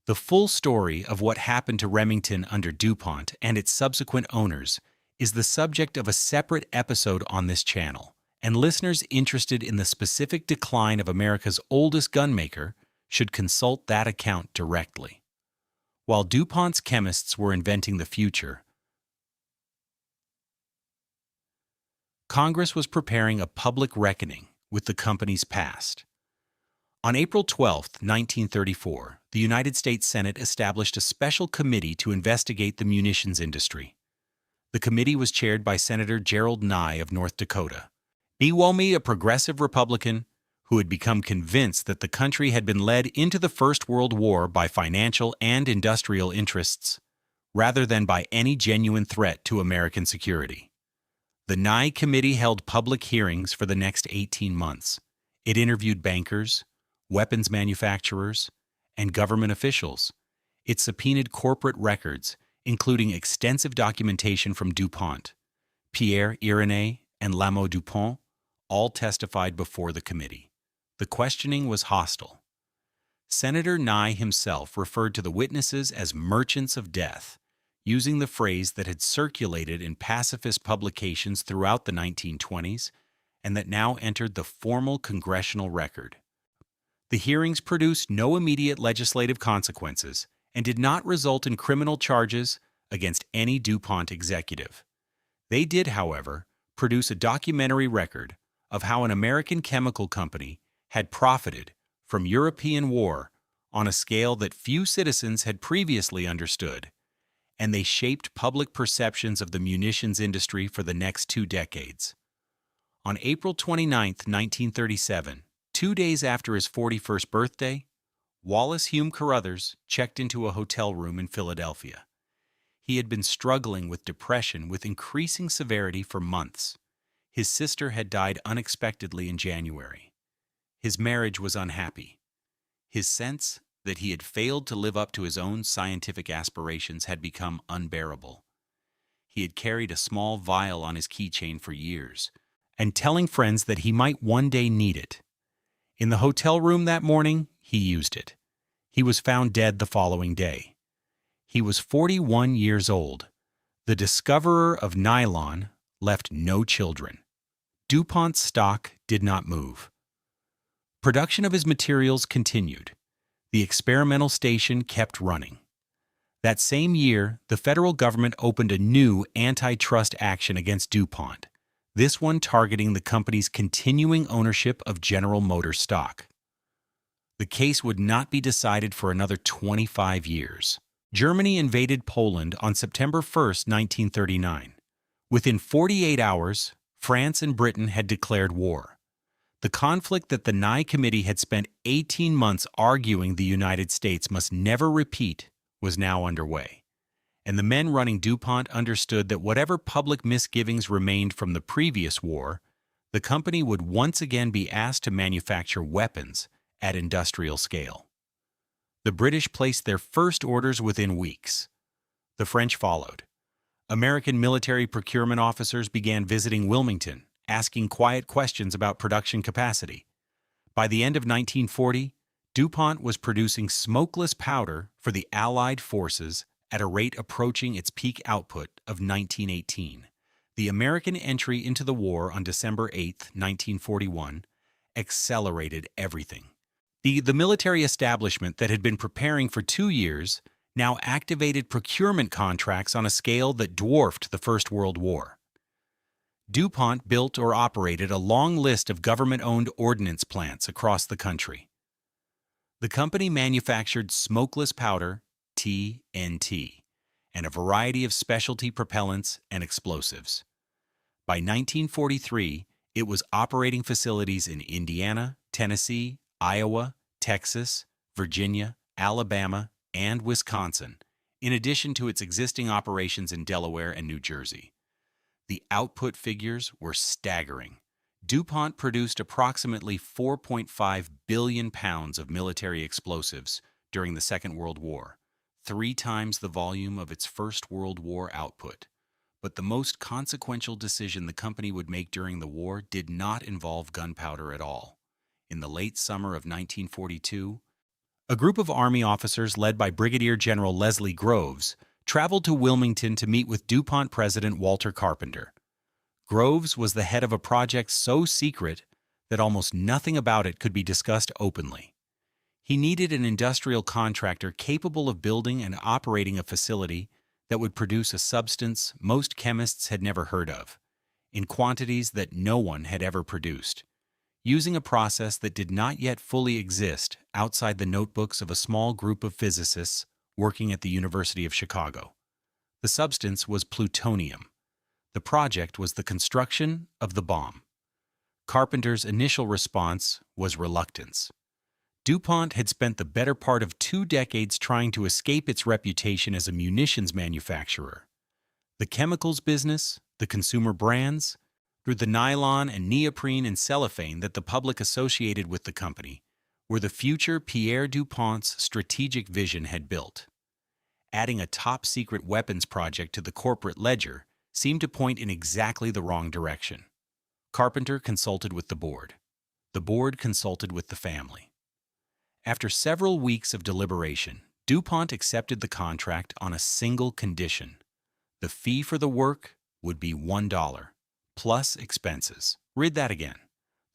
The full story of what happened to Remington under DuPont and its subsequent owners is the subject of a separate episode on this channel, and listeners interested in the specific decline of America's oldest gunmaker should consult that account directly. While DuPont's chemists were inventing the future, Congress was preparing a public reckoning with the company's past. On April 12, 1934, the United States Senate established a special committee to investigate the munitions industry. The committee was chaired by Senator Gerald Nye of North Dakota. Biwomey, a progressive Republican who had become convinced that the country had been led into the First World War by financial and industrial interests, rather than by any genuine threat to American security. The Nye Committee held public hearings for the next 18 months. It interviewed bankers, weapons manufacturers, and government officials. It subpoenaed corporate records, including extensive documentation from DuPont. Éleuthère Irénée and DuPont all testified before the committee. The questioning was hostile. Senator Nye himself referred to the witnesses as merchants of death, using the phrase that had circulated in pacifist publications throughout the 1920s and that now entered the formal congressional record. The hearings produced no immediate legislative consequences and did not result in criminal charges against any DuPont executive. They did, however, produce a documentary record of how an American chemical company had profited from European war on a scale that few citizens had previously understood, and they shaped public perceptions of the munitions industry for the next 2 decades. On April 29, 1937, 2 days after his 41st birthday, Wallace Hume Carruthers checked into a hotel room in Philadelphia. He had been struggling with depression with increasing severity for months. His sister had died unexpectedly in January. His marriage was unhappy. His sense that he had failed to live up to his own scientific aspirations had become unbearable. He had carried a small vial on his keychain for years, and telling friends that he might one day need it. In the hotel room that morning, he used it. He was found dead the following day. He was 41 years old. The discoverer of nylon left no children. DuPont's stock did not move. Production of his materials continued. The experimental station kept running. That same year, the federal government opened a new antitrust action against DuPont, this one targeting the company's continuing ownership of General Motors stock. The case would not be decided for another 25 years. Germany invaded Poland on September 1, 1939. Within 48 hours, France and Britain had declared war. The conflict that the Nye Committee had spent 18 months arguing the United States must never repeat was now underway, and the men running DuPont understood that whatever public misgivings remained from the previous war, the company would once again be asked to manufacture weapons at industrial scale. The British placed their first orders within weeks. The French followed. American military procurement officers began visiting Wilmington, asking quiet questions about production capacity. By the end of 1940, DuPont was producing smokeless powder for the Allied forces at a rate approaching its peak output of 1918. The American entry into the war on December 8, 1941, accelerated everything. The military establishment that had been preparing for 2 years now activated procurement contracts on a scale that dwarfed the First World War. DuPont built or operated a long list of government-owned ordnance plants across the country. The company manufactured smokeless powder, TNT, and a variety of specialty propellants and explosives. By 1943, it was operating facilities in Indiana, Tennessee, Iowa, Texas, Virginia, Alabama, and Wisconsin, in addition to its existing operations in Delaware and New Jersey. The output figures were staggering. DuPont produced approximately 4.5 billion pounds of military explosives during the Second World War, 3 times the volume of its First World War output. But the most consequential decision the company would make during the war did not involve gunpowder at all. In the late summer of 1942, a group of Army officers led by Brigadier General Leslie Groves traveled to Wilmington to meet with DuPont President Walter Carpenter. Groves was the head of a project so secret that almost nothing about it could be discussed openly. He needed an industrial contractor capable of building and operating a facility that would produce a substance most chemists had never heard of, in quantities that no one had ever produced, using a process that did not yet fully exist outside the notebooks of a small group of physicists working at the University of Chicago. The substance was plutonium. The project was the construction of the bomb. Carpenter's initial response was reluctance. DuPont had spent the better part of 2 decades trying to escape its reputation as a munitions manufacturer. The chemicals business, the consumer brands, through the nylon and neoprene and cellophane that the public associated with the company, were the future Pierre DuPont's strategic vision had built. Adding a top-secret weapons project to the corporate ledger seemed to point in exactly the wrong direction. Carpenter consulted with the board. The board consulted with the family. After several weeks of deliberation, DuPont accepted the contract on a single condition. The fee for the work would be $1, plus expenses. Read that again.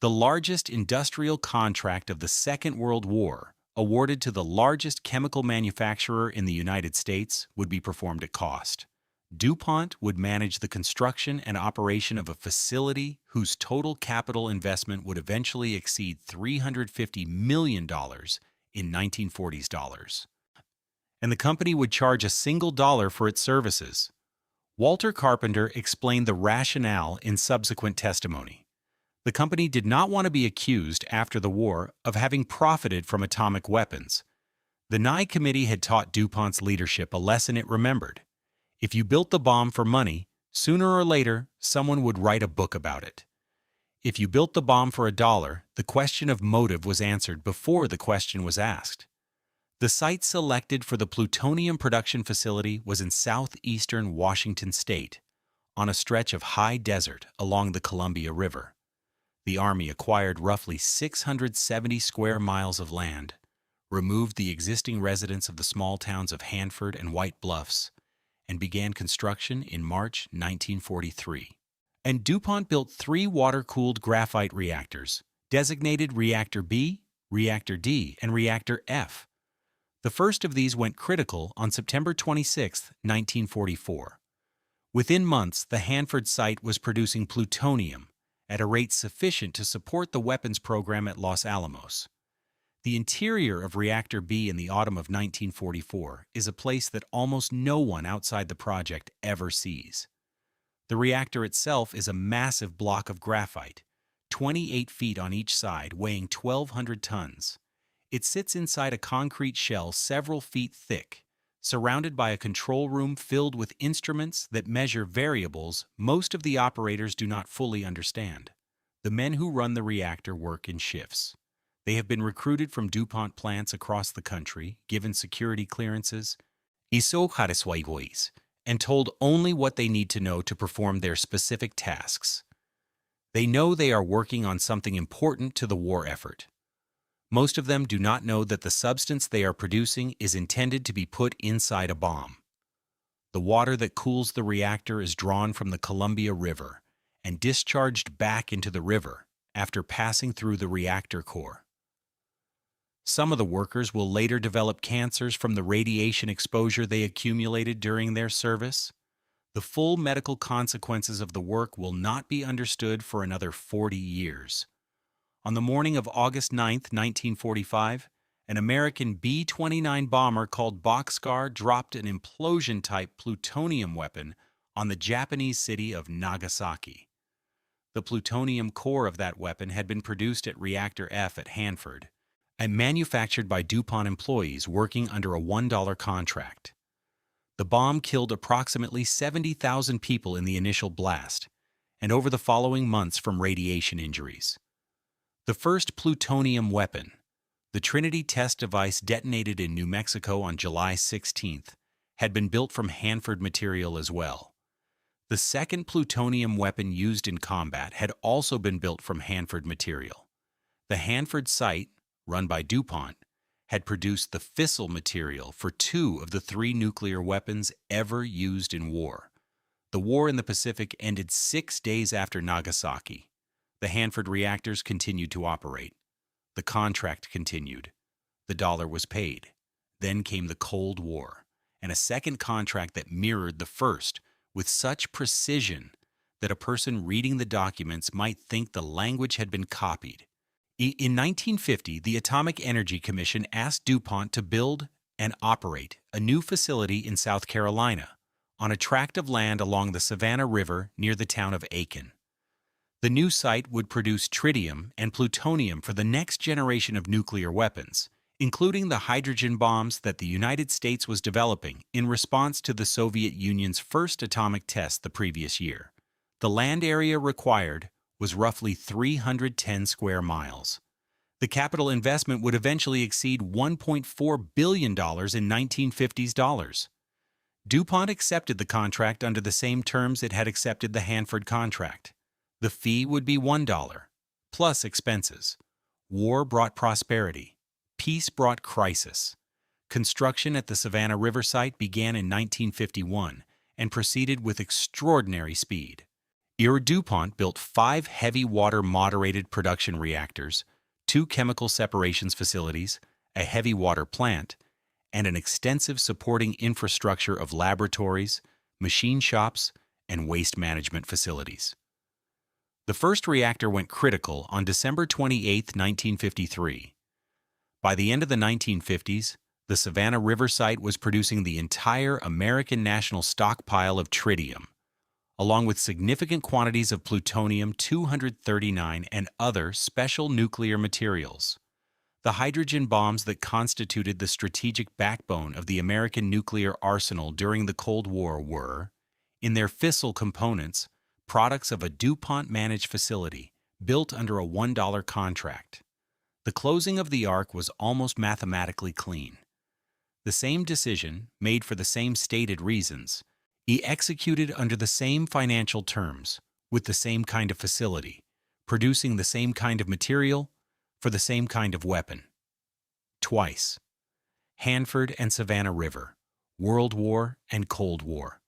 The largest industrial contract of the Second World War, awarded to the largest chemical manufacturer in the United States, would be performed at cost. DuPont would manage the construction and operation of a facility whose total capital investment would eventually exceed $350 million in 1940s dollars. And the company would charge a single dollar for its services. Walter Carpenter explained the rationale in subsequent testimony. The company did not want to be accused after the war of having profited from atomic weapons. The Nye Committee had taught DuPont's leadership a lesson it remembered. If you built the bomb for money, sooner or later, someone would write a book about it. If you built the bomb for $1, the question of motive was answered before the question was asked. The site selected for the plutonium production facility was in southeastern Washington state, on a stretch of high desert along the Columbia River. The Army acquired roughly 670 square miles of land, removed the existing residents of the small towns of Hanford and White Bluffs, and began construction in March 1943. And DuPont built 3 water-cooled graphite reactors, designated Reactor B, Reactor D, and Reactor F. The first of these went critical on September 26, 1944. Within months, the Hanford site was producing plutonium at a rate sufficient to support the weapons program at Los Alamos. The interior of Reactor B in the autumn of 1944 is a place that almost no one outside the project ever sees. The reactor itself is a massive block of graphite, 28 feet on each side, weighing 1,200 tons. It sits inside a concrete shell several feet thick, surrounded by a control room filled with instruments that measure variables most of the operators do not fully understand. The men who run the reactor work in shifts. They have been recruited from DuPont plants across the country, given security clearances, and told only what they need to know to perform their specific tasks. They know they are working on something important to the war effort. Most of them do not know that the substance they are producing is intended to be put inside a bomb. The water that cools the reactor is drawn from the Columbia River and discharged back into the river after passing through the reactor core. Some of the workers will later develop cancers from the radiation exposure they accumulated during their service. The full medical consequences of the work will not be understood for another 40 years. On the morning of August 9, 1945, an American B-29 bomber called Boxcar dropped an implosion-type plutonium weapon on the Japanese city of Nagasaki. The plutonium core of that weapon had been produced at Reactor F at Hanford and manufactured by DuPont employees working under a $1 contract. The bomb killed approximately 70,000 people in the initial blast, and over the following months from radiation injuries. The first plutonium weapon, the Trinity test device detonated in New Mexico on July 16th, had been built from Hanford material as well. The second plutonium weapon used in combat had also been built from Hanford material. The Hanford site, run by DuPont, had produced the fissile material for 2 of the 3 nuclear weapons ever used in war. The war in the Pacific ended 6 days after Nagasaki. The Hanford reactors continued to operate. The contract continued. The dollar was paid. Then came the Cold War, and a second contract that mirrored the first with such precision that a person reading the documents might think the language had been copied. In 1950, the Atomic Energy Commission asked DuPont to build and operate a new facility in South Carolina on a tract of land along the Savannah River near the town of Aiken. The new site would produce tritium and plutonium for the next generation of nuclear weapons, including the hydrogen bombs that the United States was developing in response to the Soviet Union's first atomic test the previous year. The land area required was roughly 310 square miles. The capital investment would eventually exceed $1.4 billion in 1950s dollars. DuPont accepted the contract under the same terms it had accepted the Hanford contract. The fee would be $1, plus expenses. War brought prosperity. Peace brought crisis. Construction at the Savannah River site began in 1951 and proceeded with extraordinary speed. DuPont built 5 heavy water moderated production reactors, 2 chemical separations facilities, a heavy water plant, and an extensive supporting infrastructure of laboratories, machine shops, and waste management facilities. The first reactor went critical on December 28, 1953. By the end of the 1950s, the Savannah River site was producing the entire American national stockpile of tritium, along with significant quantities of plutonium-239 and other special nuclear materials. The hydrogen bombs that constituted the strategic backbone of the American nuclear arsenal during the Cold War were, in their fissile components, products of a DuPont-managed facility built under a $1 contract. The closing of the arc was almost mathematically clean. The same decision, made for the same stated reasons, executed under the same financial terms, with the same kind of facility, producing the same kind of material for the same kind of weapon. Twice. Hanford and Savannah River, World War and Cold War.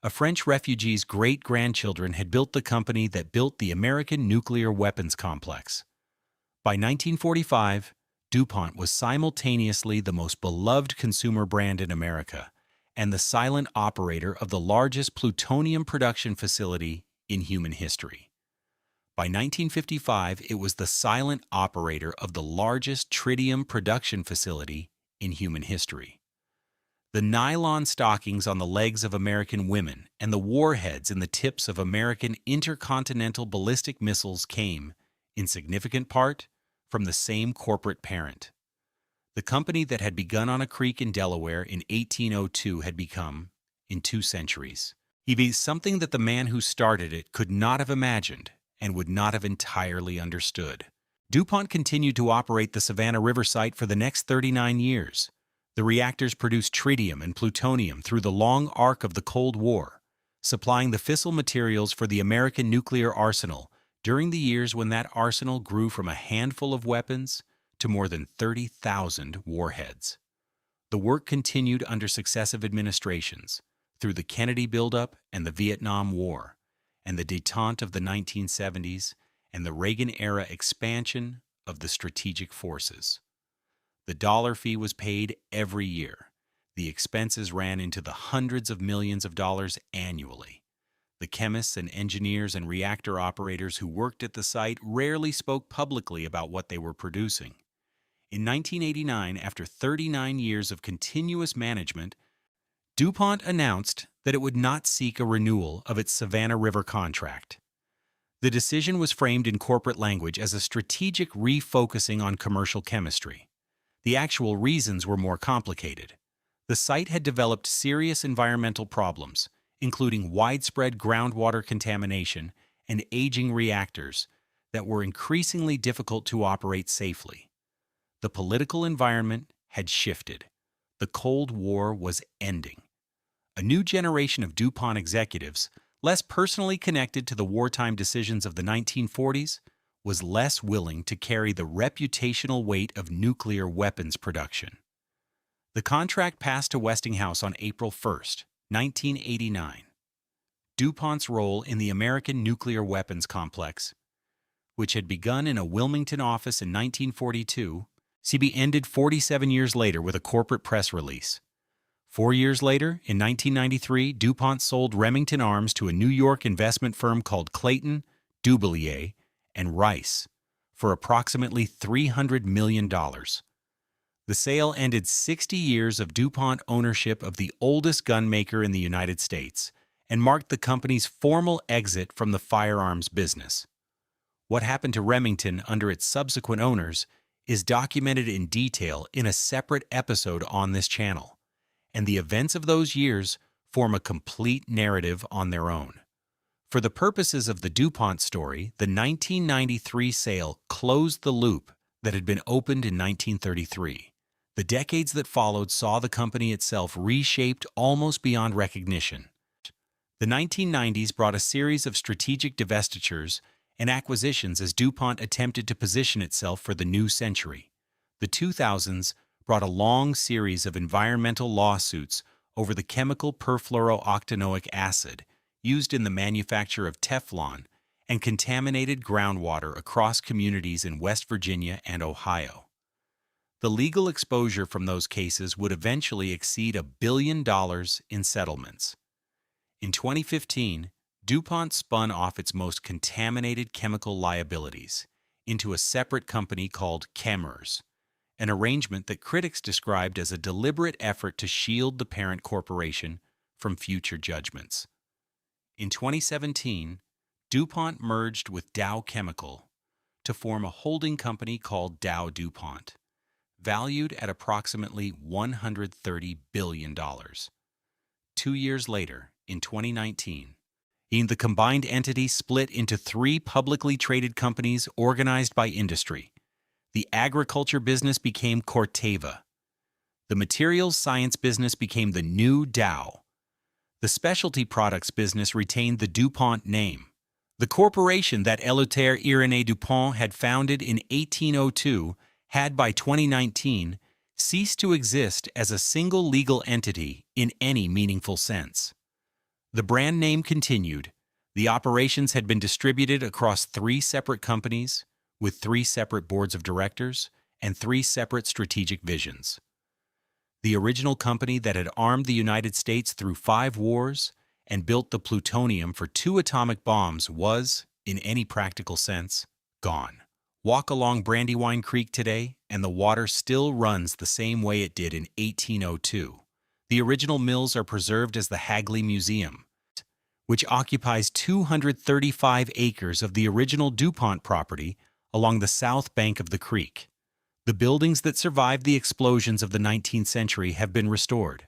A French refugee's great-grandchildren had built the company that built the American nuclear weapons complex. By 1945, DuPont was simultaneously the most beloved consumer brand in America and the silent operator of the largest plutonium production facility in human history. By 1955, it was the silent operator of the largest tritium production facility in human history. The nylon stockings on the legs of American women and the warheads in the tips of American intercontinental ballistic missiles came, in significant part, from the same corporate parent. The company that had begun on a creek in Delaware in 1802 had become, in 2 centuries, something that the man who started it could not have imagined and would not have entirely understood. DuPont continued to operate the Savannah River site for the next 39 years. The reactors produced tritium and plutonium through the long arc of the Cold War, supplying the fissile materials for the American nuclear arsenal during the years when that arsenal grew from a handful of weapons to more than 30,000 warheads. The work continued under successive administrations, through the Kennedy buildup and the Vietnam War, and the détente of the 1970s, and the Reagan-era expansion of the strategic forces. The dollar fee was paid every year. The expenses ran into the hundreds of millions of dollars annually. The chemists and engineers and reactor operators who worked at the site rarely spoke publicly about what they were producing. In 1989, after 39 years of continuous management, DuPont announced that it would not seek a renewal of its Savannah River contract. The decision was framed in corporate language as a strategic refocusing on commercial chemistry. The actual reasons were more complicated. The site had developed serious environmental problems, including widespread groundwater contamination and aging reactors that were increasingly difficult to operate safely. The political environment had shifted. The Cold War was ending. A new generation of DuPont executives, less personally connected to the wartime decisions of the 1940s, was less willing to carry the reputational weight of nuclear weapons production. The contract passed to Westinghouse on April 1, 1989. DuPont's role in the American nuclear weapons complex, which had begun in a Wilmington office in 1942, ended 47 years later with a corporate press release. 4 years later, in 1993, DuPont sold Remington Arms to a New York investment firm called Clayton, Dubilier, and Rice for approximately $300 million. The sale ended 60 years of DuPont ownership of the oldest gun maker in the United States and marked the company's formal exit from the firearms business. What happened to Remington under its subsequent owners is documented in detail in a separate episode on this channel, and the events of those years form a complete narrative on their own. For the purposes of the DuPont story, the 1993 sale closed the loop that had been opened in 1933. The decades that followed saw the company itself reshaped almost beyond recognition. The 1990s brought a series of strategic divestitures and acquisitions as DuPont attempted to position itself for the new century. The 2000s brought a long series of environmental lawsuits over the chemical perfluorooctanoic acid used in the manufacture of Teflon and contaminated groundwater across communities in West Virginia and Ohio. The legal exposure from those cases would eventually exceed $1 billion in settlements. In 2015, DuPont spun off its most contaminated chemical liabilities into a separate company called Chemours, an arrangement that critics described as a deliberate effort to shield the parent corporation from future judgments. In 2017, DuPont merged with Dow Chemical to form a holding company called Dow DuPont, valued at approximately $130 billion. 2 years later, in 2019, the combined entity split into 3 publicly traded companies organized by industry. The agriculture business became Corteva. The materials science business became the new Dow. The specialty products business retained the DuPont name. The corporation that Éleuthère Irénée du Pont had founded in 1802 had by 2019 ceased to exist as a single legal entity in any meaningful sense. The brand name continued. The operations had been distributed across 3 separate companies with 3 separate boards of directors and 3 separate strategic visions. The original company that had armed the United States through 5 wars and built the plutonium for 2 atomic bombs was, in any practical sense, gone. Walk along Brandywine Creek today, and the water still runs the same way it did in 1802. The original mills are preserved as the Hagley Museum, which occupies 235 acres of the original DuPont property along the south bank of the creek. The buildings that survived the explosions of the 19th century have been restored.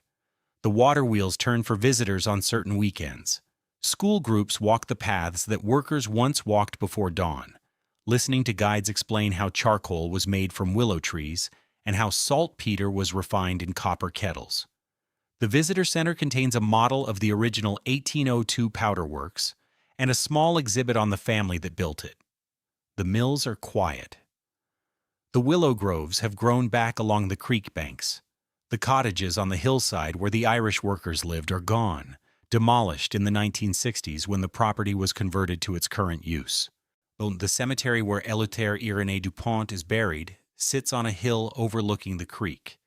The water wheels turn for visitors on certain weekends. School groups walk the paths that workers once walked before dawn, listening to guides explain how charcoal was made from willow trees and how saltpeter was refined in copper kettles. The visitor center contains a model of the original 1802 powder works and a small exhibit on the family that built it. The mills are quiet. The willow groves have grown back along the creek banks. The cottages on the hillside where the Irish workers lived are gone, demolished in the 1960s when the property was converted to its current use. The cemetery where Éleuthère Irénée du Pont is buried sits on a hill overlooking the creek,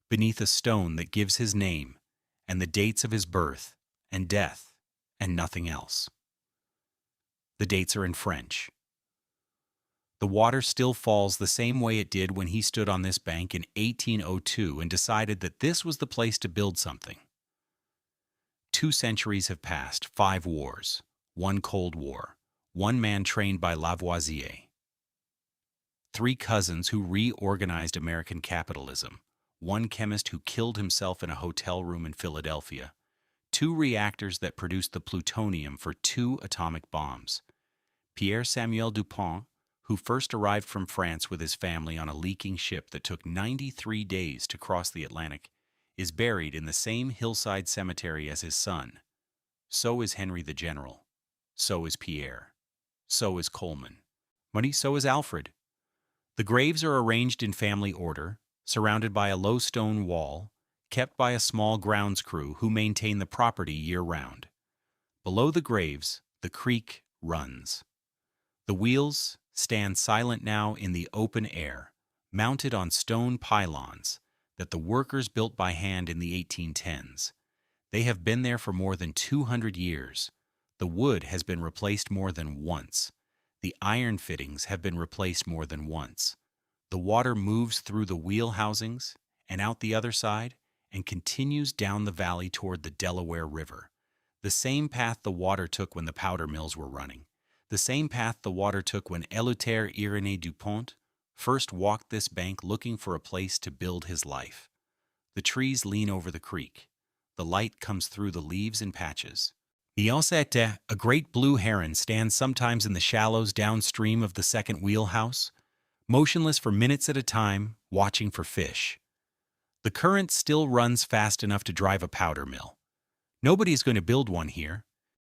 beneath a stone that gives his name and the dates of his birth and death and nothing else. The dates are in French. The water still falls the same way it did when he stood on this bank in 1802 and decided that this was the place to build something. 2 centuries have passed, 5 wars, 1 Cold War, 1 man trained by Lavoisier, 3 cousins who reorganized American capitalism, 1 chemist who killed himself in a hotel room in Philadelphia, 2 reactors that produced the plutonium for 2 atomic bombs. Pierre Samuel DuPont, who first arrived from France with his family on a leaking ship that took 93 days to cross the Atlantic, is buried in the same hillside cemetery as his son. So is Henry the General. So is Pierre. So is Coleman. So is Alfred. The graves are arranged in family order, surrounded by a low stone wall, kept by a small grounds crew who maintain the property year-round. Below the graves, the creek runs. The wheels stand silent now in the open air, mounted on stone pylons that the workers built by hand in the 1810s. They have been there for more than 200 years. The wood has been replaced more than once. The iron fittings have been replaced more than once. The water moves through the wheel housings and out the other side and continues down the valley toward the Delaware River. The same path the water took when the powder mills were running. The same path the water took when Éleuthère Irénée du Pont first walked this bank looking for a place to build his life. The trees lean over the creek. The light comes through the leaves and patches. Éleuthère, a great blue heron, stands sometimes in the shallows downstream of the second wheelhouse, motionless for minutes at a time, watching for fish. The current still runs fast enough to drive a powder mill. Nobody is going to build one here,